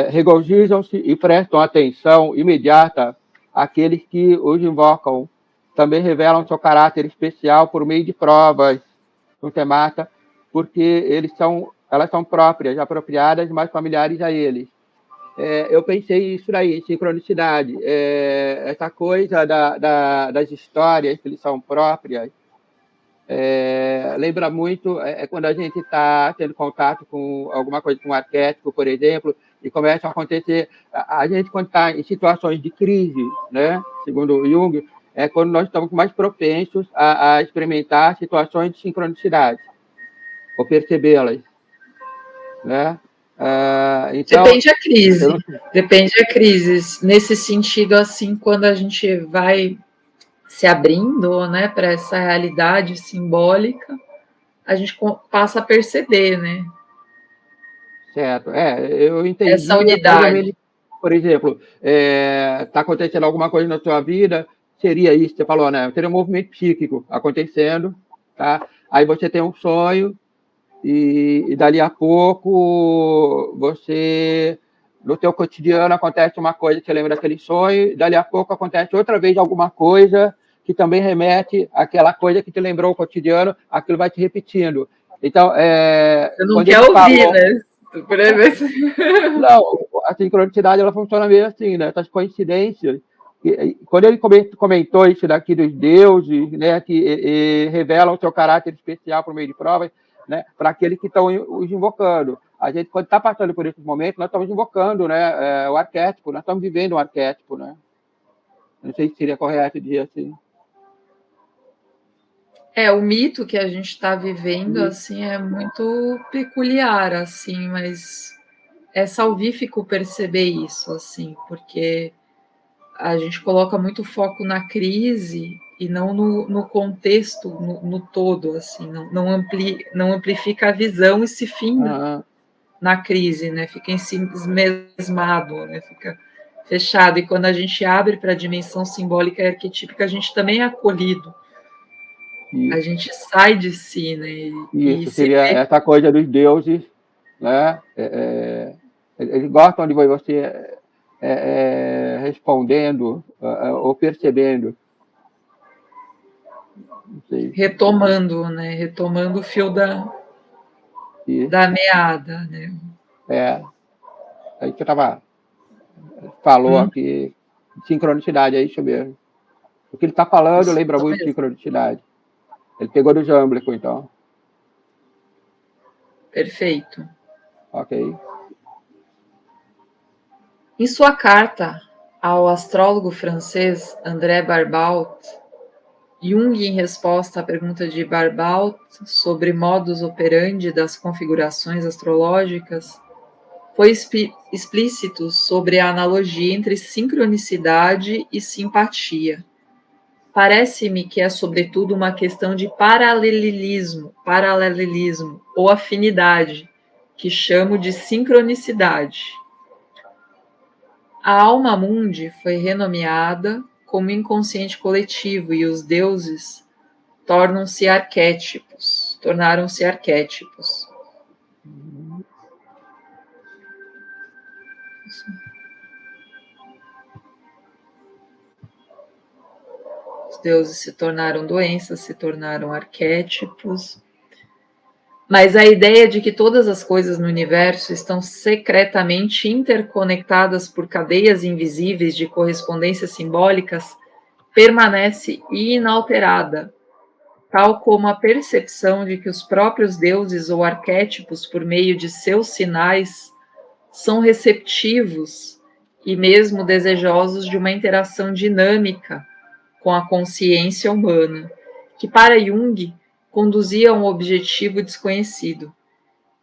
[SPEAKER 3] Regozijam-se e prestam atenção imediata àqueles que os invocam. Também revelam seu caráter especial por meio de provas no temata, porque elas são próprias, apropriadas, mas familiares a eles. Eu pensei isso daí, em sincronicidade. Essa coisa das histórias que eles são próprias, lembra muito quando a gente está tendo contato com alguma coisa, com um arquétipo, por exemplo, e começa a acontecer. A gente, quando está em situações de crise, né, segundo Jung, é quando nós estamos mais propensos a experimentar situações de sincronicidade, ou percebê-las, né? Então,
[SPEAKER 1] depende da crise. Depende da crise. Nesse sentido, assim, quando a gente vai se abrindo, né, para essa realidade simbólica, a gente passa a perceber, né?
[SPEAKER 3] Certo. Eu entendi
[SPEAKER 1] Essa
[SPEAKER 3] mais ou
[SPEAKER 1] unidade.
[SPEAKER 3] menos, por exemplo, está acontecendo alguma coisa na sua vida, seria isso, você falou, né? Teria um movimento psíquico acontecendo, tá? Aí você tem um sonho e dali a pouco no teu cotidiano acontece uma coisa que você lembra daquele sonho, e dali a pouco acontece outra vez alguma coisa que também remete àquela coisa que te lembrou o cotidiano, aquilo vai te repetindo. Então,
[SPEAKER 1] Você não quer ouvir, né?
[SPEAKER 3] Não, a sincronicidade ela funciona meio assim, né? Essas coincidências. Quando ele comentou isso daqui dos deuses, né, que revelam o seu caráter especial por meio de provas, né, para aqueles que estão os invocando. A gente, quando está passando por esses momentos, nós estamos invocando, né, o arquétipo, nós estamos vivendo um arquétipo, né? Não sei se seria correto dizer assim.
[SPEAKER 1] O mito que a gente está vivendo, assim, é muito peculiar, assim, mas é salvífico perceber isso, assim, porque a gente coloca muito foco na crise e não no contexto, no todo, assim, não amplifica a visão e se finda na crise, né? Fica em si mesmado, né? Fica fechado. E quando a gente abre para a dimensão simbólica e arquetípica, a gente também é acolhido. A gente sai de si, né?
[SPEAKER 3] Isso, seria essa coisa dos deuses, né? Eles gostam de ver você respondendo ou percebendo.
[SPEAKER 1] Retomando, né? Retomando o fio da meada, né?
[SPEAKER 3] Aí que eu falou aqui, sincronicidade, é isso mesmo. O que ele está falando lembra muito de sincronicidade. Ele pegou do jâmblico, então.
[SPEAKER 1] Perfeito.
[SPEAKER 3] Ok.
[SPEAKER 1] Em sua carta ao astrólogo francês André Barbault, Jung, em resposta à pergunta de Barbault sobre modus operandi das configurações astrológicas, foi explícito sobre a analogia entre sincronicidade e simpatia. Parece-me que é sobretudo uma questão de paralelismo ou afinidade, que chamo de sincronicidade. A alma mundi foi renomeada como inconsciente coletivo e os deuses tornaram-se arquétipos. Os deuses se tornaram doenças, se tornaram arquétipos. Mas a ideia de que todas as coisas no universo estão secretamente interconectadas por cadeias invisíveis de correspondências simbólicas permanece inalterada, tal como a percepção de que os próprios deuses ou arquétipos, por meio de seus sinais, são receptivos e mesmo desejosos de uma interação dinâmica com a consciência humana, que para Jung conduzia a um objetivo desconhecido.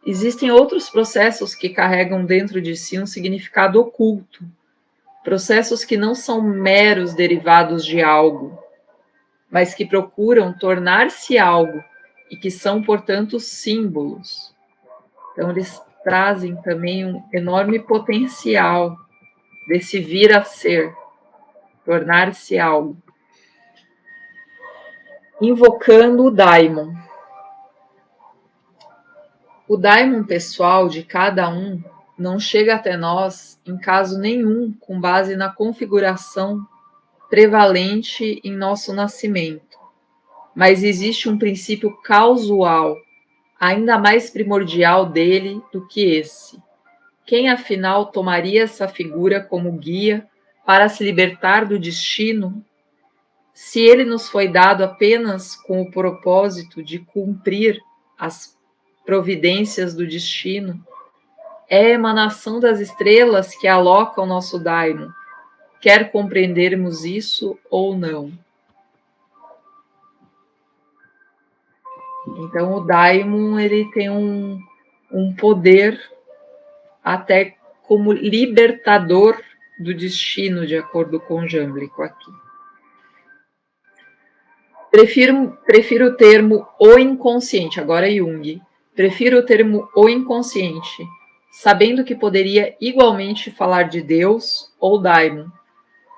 [SPEAKER 1] Existem outros processos que carregam dentro de si um significado oculto, processos que não são meros derivados de algo, mas que procuram tornar-se algo e que são, portanto, símbolos. Então, eles trazem também um enorme potencial desse vir a ser, tornar-se algo. Invocando o daimon. O daimon pessoal de cada um não chega até nós em caso nenhum com base na configuração prevalente em nosso nascimento, mas existe um princípio causal, ainda mais primordial dele do que esse. Quem afinal tomaria essa figura como guia para se libertar do destino, se ele nos foi dado apenas com o propósito de cumprir as providências do destino? É a emanação das estrelas que aloca o nosso daimon, quer compreendermos isso ou não. Então o daimon ele tem um poder até como libertador do destino, de acordo com o Jâmblico aqui. Prefiro o termo o inconsciente, agora Jung. Prefiro o termo o inconsciente, sabendo que poderia igualmente falar de Deus ou daimon,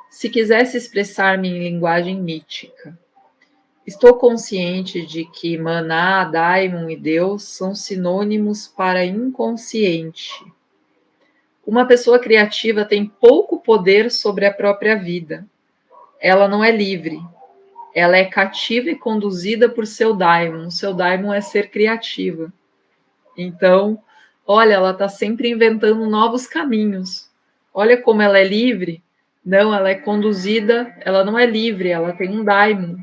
[SPEAKER 1] se quisesse expressar-me em linguagem mítica. Estou consciente de que Maná, daimon e Deus são sinônimos para inconsciente. Uma pessoa criativa tem pouco poder sobre a própria vida. Ela não é livre. Ela é cativa e conduzida por seu daimon. Seu daimon é ser criativa. Então, olha, ela está sempre inventando novos caminhos. Olha como ela é livre. Não, ela é conduzida, ela não é livre, ela tem um daimon,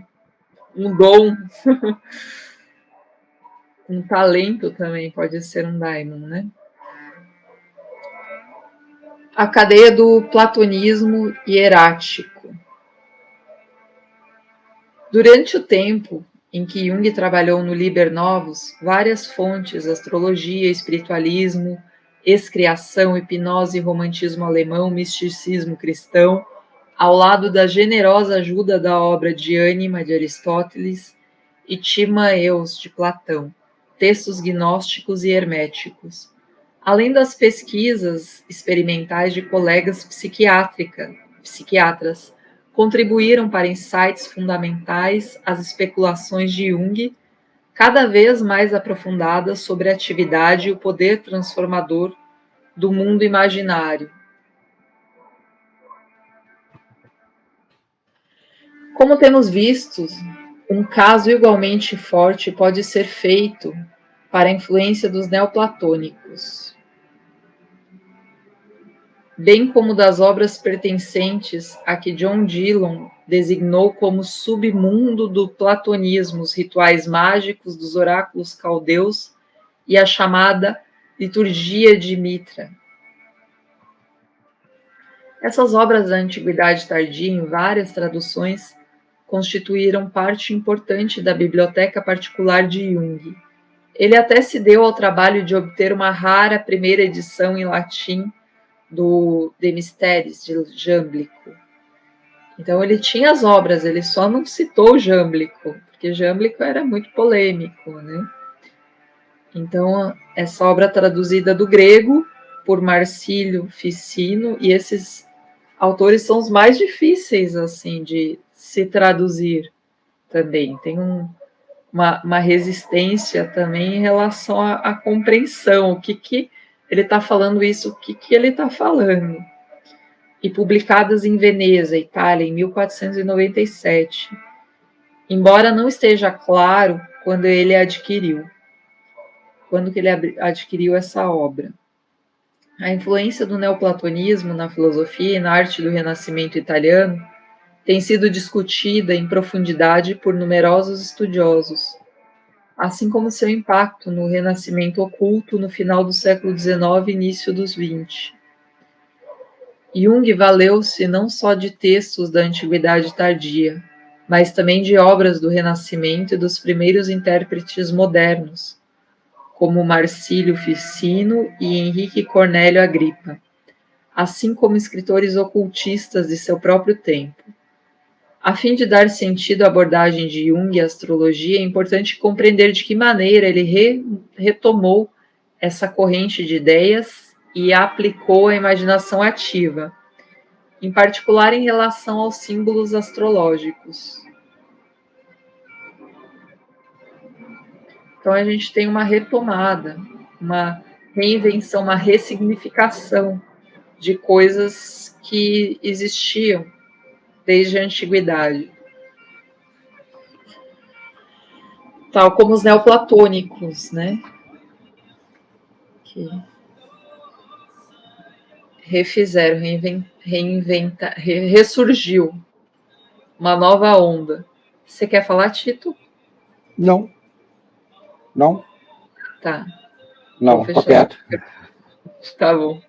[SPEAKER 1] um dom. Um talento também pode ser um daimon, né? A cadeia do platonismo hierático. Durante o tempo em que Jung trabalhou no Liber Novus, várias fontes, astrologia, espiritualismo, excriação, hipnose, romantismo alemão, misticismo cristão, ao lado da generosa ajuda da obra de Ânima de Aristóteles e Timaeus de Platão, textos gnósticos e herméticos, além das pesquisas experimentais de colegas psiquiatras, contribuíram para insights fundamentais às especulações de Jung, cada vez mais aprofundadas sobre a atividade e o poder transformador do mundo imaginário. Como temos visto, um caso igualmente forte pode ser feito para a influência dos neoplatônicos. bem como das obras pertencentes a que John Dillon designou como submundo do platonismo, os rituais mágicos dos oráculos caldeus e a chamada liturgia de Mitra. Essas obras da Antiguidade Tardia, em várias traduções, constituíram parte importante da biblioteca particular de Jung. Ele até se deu ao trabalho de obter uma rara primeira edição em latim do De Mysteris, de Jâmblico. Então ele tinha as obras, ele só não citou Jâmblico, porque Jâmblico era muito polêmico, né? Então, essa obra traduzida do grego por Marcílio Ficino, e esses autores são os mais difíceis, assim, de se traduzir também. Tem uma resistência também em relação à compreensão, o que ele está falando isso, o que ele está falando. E publicadas em Veneza, Itália, em 1497, embora não esteja claro quando ele adquiriu essa obra. A influência do neoplatonismo na filosofia e na arte do Renascimento italiano tem sido discutida em profundidade por numerosos estudiosos, assim como seu impacto no Renascimento oculto no final do século XIX e início dos XX. Jung valeu-se não só de textos da Antiguidade Tardia, mas também de obras do Renascimento e dos primeiros intérpretes modernos, como Marcílio Ficino e Henrique Cornélio Agripa, assim como escritores ocultistas de seu próprio tempo. A fim de dar sentido à abordagem de Jung e à astrologia, é importante compreender de que maneira ele retomou essa corrente de ideias e aplicou a imaginação ativa, em particular em relação aos símbolos astrológicos. Então a gente tem uma retomada, uma reinvenção, uma ressignificação de coisas que existiam desde a antiguidade. Tal como os neoplatônicos, né? Que refizeram, ressurgiu uma nova onda. Você quer falar, Tito?
[SPEAKER 3] Não. Não?
[SPEAKER 1] Tá.
[SPEAKER 3] Não, tô quieto.
[SPEAKER 1] Tá bom.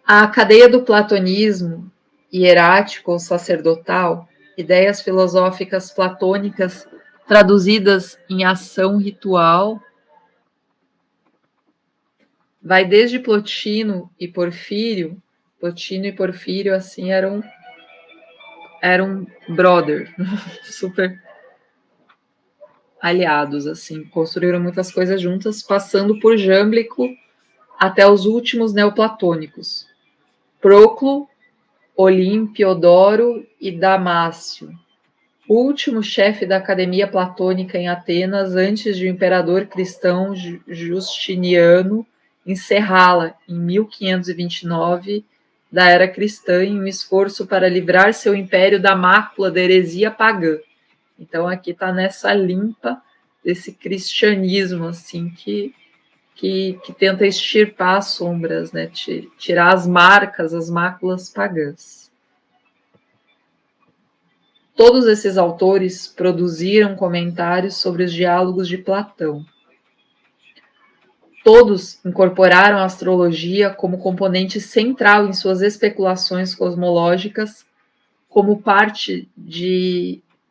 [SPEAKER 1] A cadeia do platonismo, hierático ou sacerdotal, ideias filosóficas platônicas traduzidas em ação ritual, vai desde Plotino e Porfírio. Plotino e Porfírio, assim, eram brother, super aliados, assim, construíram muitas coisas juntas, passando por Jâmblico até os últimos neoplatônicos, Proclo, Olimpiodoro e Damácio, o último chefe da Academia Platônica em Atenas antes de o imperador cristão Justiniano encerrá-la em 1529 da era cristã em um esforço para livrar seu império da mácula da heresia pagã. Então aqui está nessa limpa desse cristianismo assim que tenta extirpar as sombras, né? Tirar as marcas, as máculas pagãs. Todos esses autores produziram comentários sobre os diálogos de Platão. Todos incorporaram a astrologia como componente central em suas especulações cosmológicas, como parte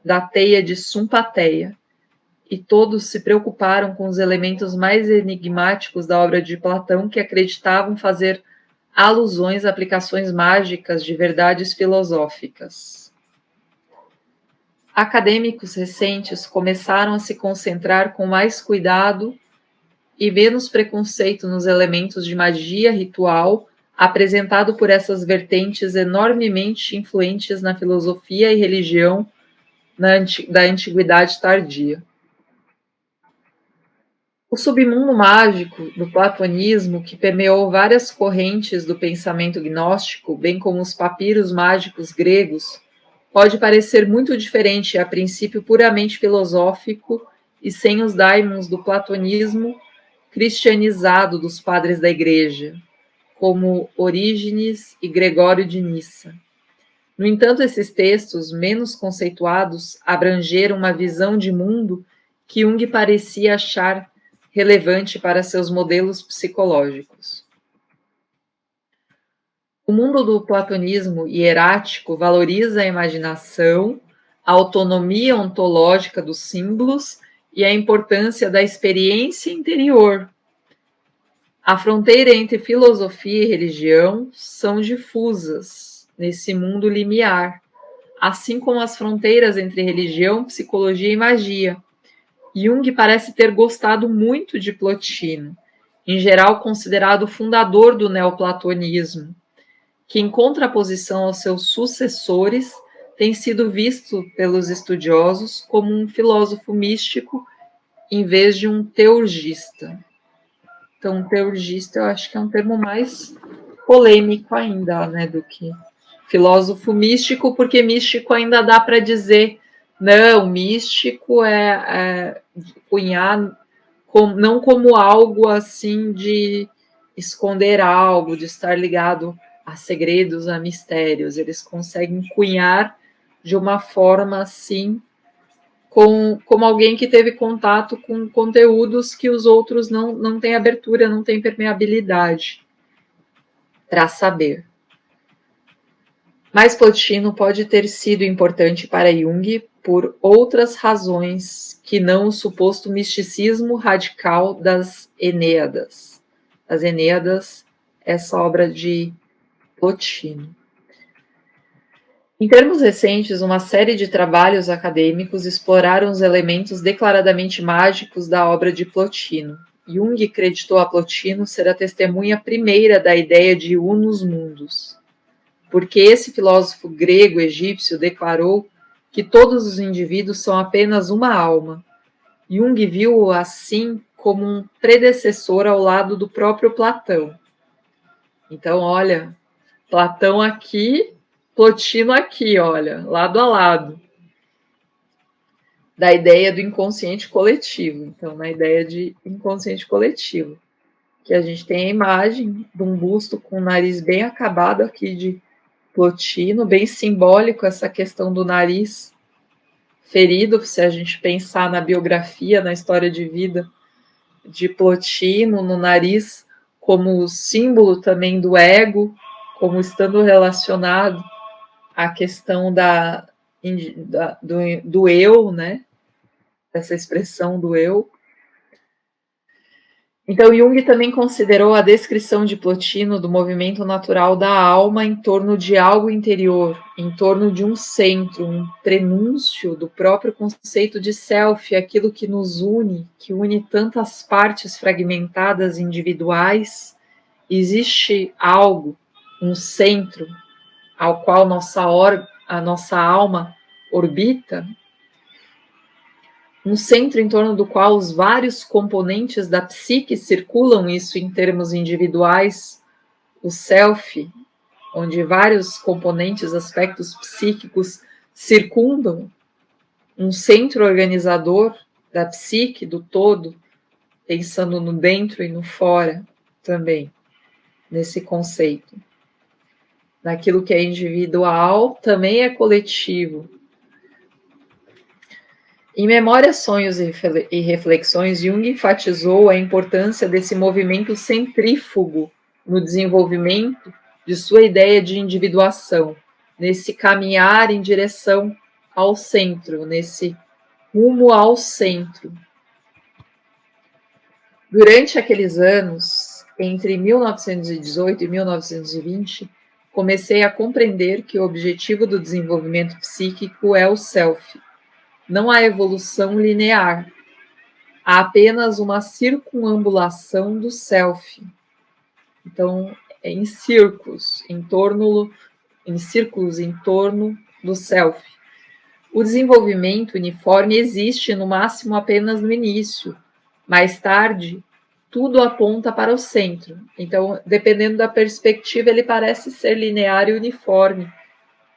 [SPEAKER 1] da teia de Sumpateia, e todos se preocuparam com os elementos mais enigmáticos da obra de Platão, que acreditavam fazer alusões a aplicações mágicas de verdades filosóficas. Acadêmicos recentes começaram a se concentrar com mais cuidado e menos preconceito nos elementos de magia ritual apresentado por essas vertentes enormemente influentes na filosofia e religião da Antiguidade Tardia. O submundo mágico do platonismo, que permeou várias correntes do pensamento gnóstico, bem como os papiros mágicos gregos, pode parecer muito diferente, a princípio puramente filosófico e sem os daimons do platonismo cristianizado dos padres da Igreja, como Orígenes e Gregório de Nissa. No entanto, esses textos, menos conceituados, abrangeram uma visão de mundo que Jung parecia achar relevante para seus modelos psicológicos. O mundo do platonismo hierático valoriza a imaginação, a autonomia ontológica dos símbolos e a importância da experiência interior. A fronteira entre filosofia e religião são difusas nesse mundo limiar, assim como as fronteiras entre religião, psicologia e magia. Jung parece ter gostado muito de Plotino, em geral considerado o fundador do neoplatonismo, que, em contraposição aos seus sucessores, tem sido visto pelos estudiosos como um filósofo místico em vez de um teurgista. Então, teurgista eu acho que é um termo mais polêmico ainda, né, do que filósofo místico, porque místico ainda dá para dizer, não, místico é cunhar não como algo assim de esconder algo, de estar ligado a segredos, a mistérios. Eles conseguem cunhar de uma forma assim, como alguém que teve contato com conteúdos que os outros não têm abertura, não têm permeabilidade para saber. Mas Plotino pode ter sido importante para Jung por outras razões que não o suposto misticismo radical das Eneadas. As Eneadas, essa obra de Plotino. Em termos recentes, uma série de trabalhos acadêmicos exploraram os elementos declaradamente mágicos da obra de Plotino. Jung creditou a Plotino ser a testemunha primeira da ideia de unus mundus, porque esse filósofo grego-egípcio declarou que todos os indivíduos são apenas uma alma. Jung viu-o assim como um predecessor ao lado do próprio Platão. Então, olha, Platão aqui, Plotino aqui, olha, lado a lado, da ideia do inconsciente coletivo. Então, na ideia de inconsciente coletivo, que a gente tem a imagem de um busto com o nariz bem acabado aqui de Plotino, bem simbólico essa questão do nariz ferido, se a gente pensar na biografia, na história de vida de Plotino, no nariz como símbolo também do ego, como estando relacionado à questão do eu, né? Essa expressão do eu. Então, Jung também considerou a descrição de Plotino do movimento natural da alma em torno de algo interior, em torno de um centro, um prenúncio do próprio conceito de self, aquilo que nos une, que une tantas partes fragmentadas individuais. Existe algo, um centro, ao qual a nossa alma orbita, um centro em torno do qual os vários componentes da psique circulam, isso em termos individuais, o self, onde vários componentes, aspectos psíquicos circundam, um centro organizador da psique, do todo, pensando no dentro e no fora também, nesse conceito. Naquilo que é individual, também é coletivo. Em Memórias, Sonhos e Reflexões, Jung enfatizou a importância desse movimento centrífugo no desenvolvimento de sua ideia de individuação, nesse caminhar em direção ao centro, nesse rumo ao centro. Durante aqueles anos, entre 1918 e 1920, comecei a compreender que o objetivo do desenvolvimento psíquico é o self. Não há evolução linear, há apenas uma circunambulação do self. Então, é em círculos em torno do self. O desenvolvimento uniforme existe no máximo apenas no início. Mais tarde, tudo aponta para o centro. Então, dependendo da perspectiva, ele parece ser linear e uniforme.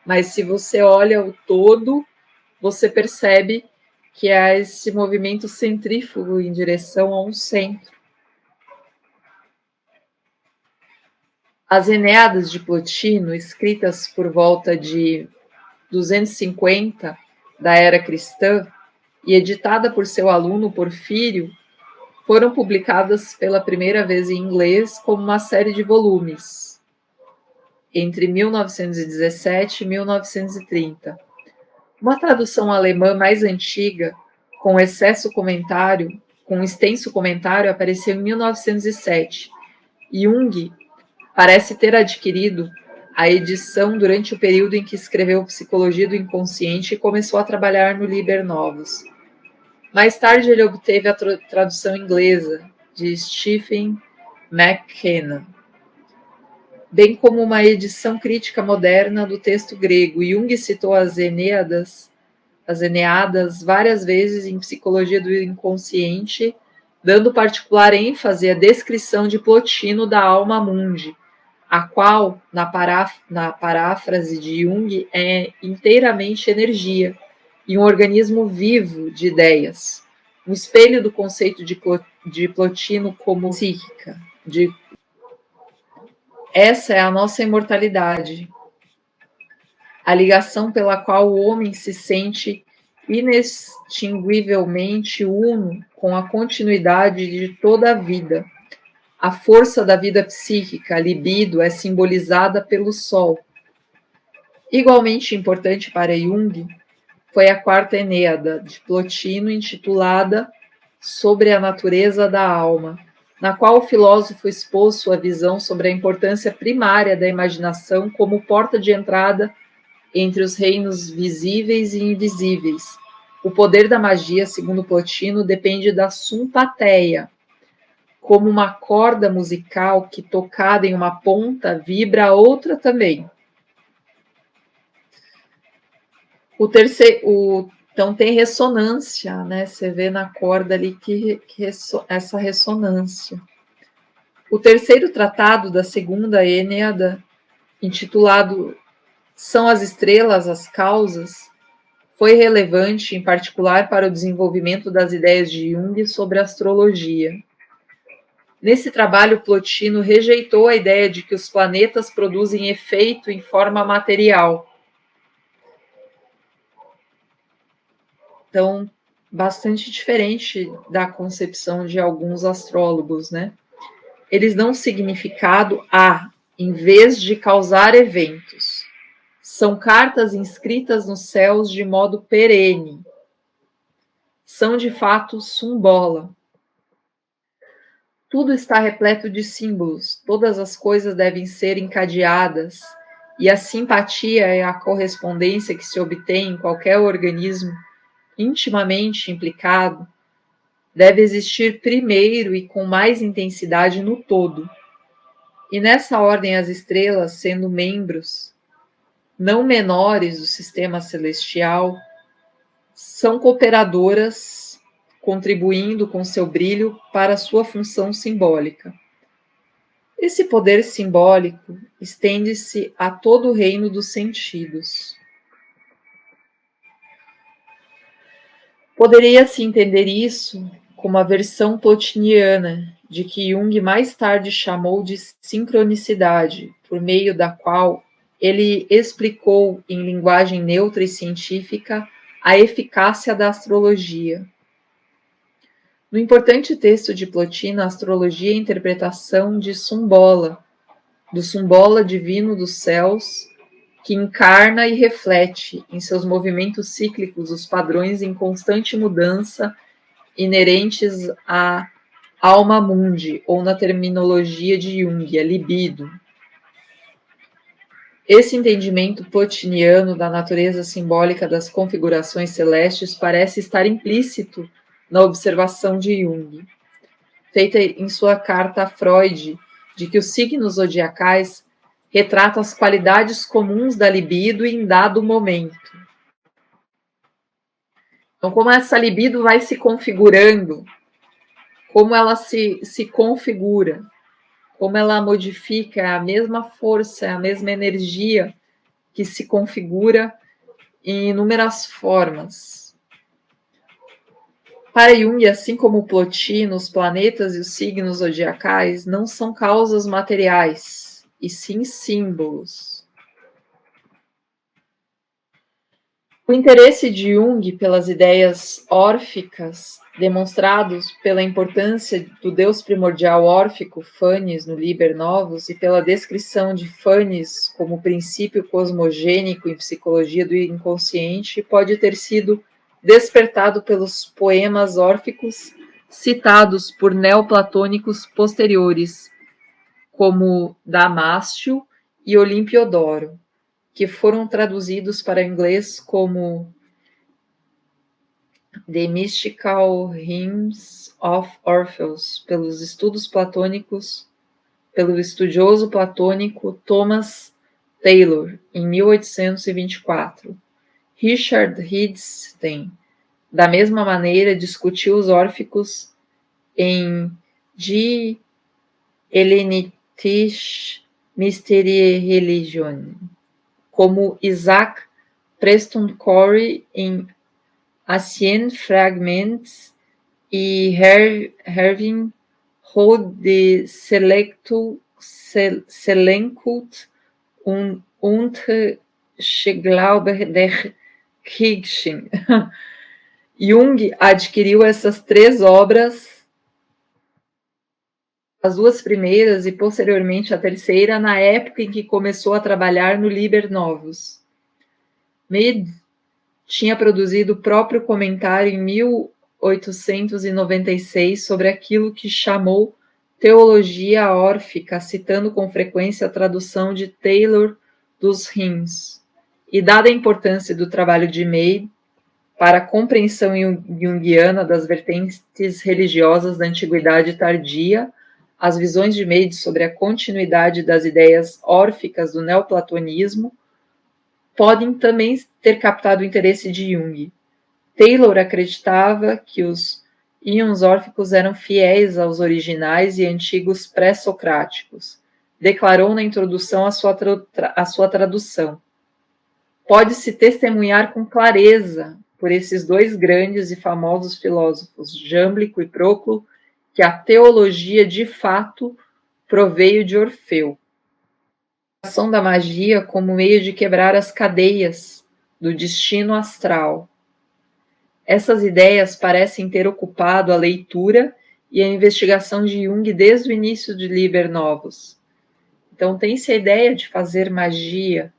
[SPEAKER 1] Mas se você olha o todo, você percebe que há esse movimento centrífugo em direção a um centro. As Eneadas de Plotino, escritas por volta de 250 da era cristã e editada por seu aluno Porfírio, foram publicadas pela primeira vez em inglês como uma série de volumes, entre 1917 e 1930. Uma tradução alemã mais antiga, com extenso comentário, apareceu em 1907. Jung parece ter adquirido a edição durante o período em que escreveu Psicologia do Inconsciente e começou a trabalhar no Liber Novus. Mais tarde, ele obteve a tradução inglesa de Stephen McKenna, bem como uma edição crítica moderna do texto grego. Jung citou as Eneadas várias vezes em Psicologia do Inconsciente, dando particular ênfase à descrição de Plotino da alma mundi, a qual, na paráfrase de Jung, é inteiramente energia e um organismo vivo de ideias, um espelho do conceito de Plotino como psíquica. Essa é a nossa imortalidade, a ligação pela qual o homem se sente inextinguivelmente uno com a continuidade de toda a vida. A força da vida psíquica, a libido, é simbolizada pelo Sol. Igualmente importante para Jung foi a quarta Eneada de Plotino, intitulada Sobre a Natureza da Alma, na qual o filósofo expôs sua visão sobre a importância primária da imaginação como porta de entrada entre os reinos visíveis e invisíveis. O poder da magia, segundo Plotino, depende da sympatheia, como uma corda musical que, tocada em uma ponta, vibra a outra também. Então tem ressonância, né? Você vê na corda ali essa ressonância. O terceiro tratado da segunda Eneada, intitulado São as Estrelas as Causas, foi relevante, em particular, para o desenvolvimento das ideias de Jung sobre a astrologia. Nesse trabalho, Plotino rejeitou a ideia de que os planetas produzem efeito em forma material. Então, bastante diferente da concepção de alguns astrólogos, né? Eles dão significado a, em vez de causar eventos. São cartas inscritas nos céus de modo perene. São, de fato, sumbola. Tudo está repleto de símbolos, todas as coisas devem ser encadeadas, e a simpatia é a correspondência que se obtém em qualquer organismo intimamente implicado, deve existir primeiro e com mais intensidade no todo. E nessa ordem as estrelas, sendo membros não menores do sistema celestial, são cooperadoras, contribuindo com seu brilho para a sua função simbólica. Esse poder simbólico estende-se a todo o reino dos sentidos. Poderia-se entender isso como a versão plotiniana, de que Jung mais tarde chamou de sincronicidade, por meio da qual ele explicou em linguagem neutra e científica a eficácia da astrologia. No importante texto de Plotino, a astrologia é a interpretação de Sumbola, do Sumbola divino dos céus, que encarna e reflete em seus movimentos cíclicos os padrões em constante mudança inerentes à alma mundi, ou na terminologia de Jung, a libido. Esse entendimento plotiniano da natureza simbólica das configurações celestes parece estar implícito na observação de Jung, feita em sua carta a Freud, de que os signos zodiacais retratam as qualidades comuns da libido em dado momento. Então, como essa libido vai se configurando, como ela se configura, como ela modifica a mesma força, a mesma energia que se configura em inúmeras formas. Para Jung, assim como Plotino, os planetas e os signos zodiacais não são causas materiais, e sim símbolos. O interesse de Jung pelas ideias órficas, demonstrados pela importância do Deus primordial órfico, Phanes, no Liber Novus, e pela descrição de Phanes como princípio cosmogênico em psicologia do inconsciente, pode ter sido despertado pelos poemas órficos citados por neoplatônicos posteriores, como Damástio e Olimpiodoro, que foram traduzidos para o inglês como The Mystical Hymns of Orpheus, pelos estudos platônicos, pelo estudioso platônico Thomas Taylor, em 1824. Richard Hidstein, da mesma maneira, discutiu os órficos em De Helenitis Mysterie Religione, como Isaac Preston Corey em Ancient Fragments e Herwin Roth de Selenkult und Glaube der Kirchen. Jung adquiriu essas 3 obras, as 2 primeiras e posteriormente a terceira, na época em que começou a trabalhar no Liber Novus. Mead tinha produzido o próprio comentário em 1896 sobre aquilo que chamou teologia órfica, citando com frequência a tradução de Taylor dos Hymns. E dada a importância do trabalho de Mead para a compreensão junguiana das vertentes religiosas da Antiguidade Tardia, as visões de Mead sobre a continuidade das ideias órficas do neoplatonismo podem também ter captado o interesse de Jung. Taylor acreditava que os íons órficos eram fiéis aos originais e antigos pré-socráticos. Declarou na introdução a sua tradução. Pode-se testemunhar com clareza por esses 2 grandes e famosos filósofos, Jâmblico e Proclo, que a teologia de fato proveio de Orfeu. A ação da magia como meio de quebrar as cadeias do destino astral. Essas ideias parecem ter ocupado a leitura e a investigação de Jung desde o início de Liber Novus. Então tem-se a ideia de fazer magia,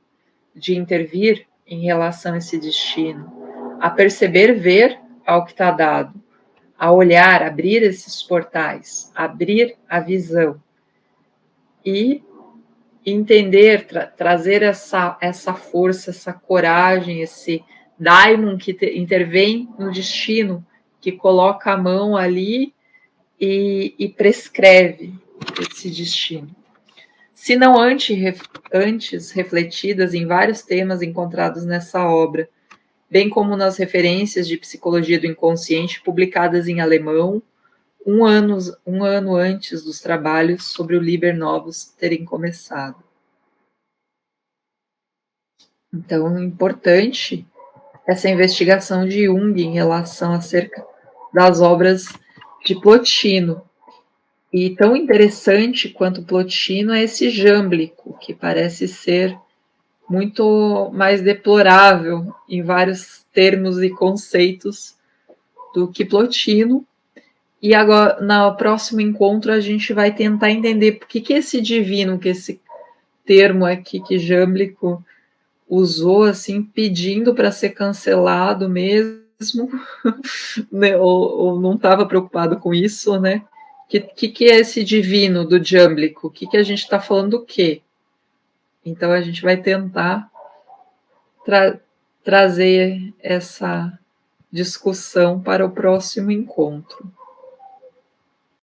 [SPEAKER 1] de intervir em relação a esse destino, a perceber, ver ao que está dado, a olhar, abrir esses portais, abrir a visão e entender, trazer essa força, essa coragem, esse daimon que intervém no destino, que coloca a mão ali e prescreve esse destino. Se não antes refletidas em vários temas encontrados nessa obra, bem como nas referências de psicologia do inconsciente publicadas em alemão, um ano antes dos trabalhos sobre o Liber Novus terem começado. Então, é importante essa investigação de Jung em relação acerca das obras de Plotino. E tão interessante quanto Plotino é esse Jâmblico, que parece ser muito mais deplorável em vários termos e conceitos do que Plotino. E agora, no próximo encontro, a gente vai tentar entender por que esse divino, que esse termo aqui que Jâmblico usou, assim, pedindo para ser cancelado mesmo, né? ou não estava preocupado com isso, né? Que é esse divino do Jâmblico? O que a gente está falando do quê? Então, a gente vai tentar trazer essa discussão para o próximo encontro.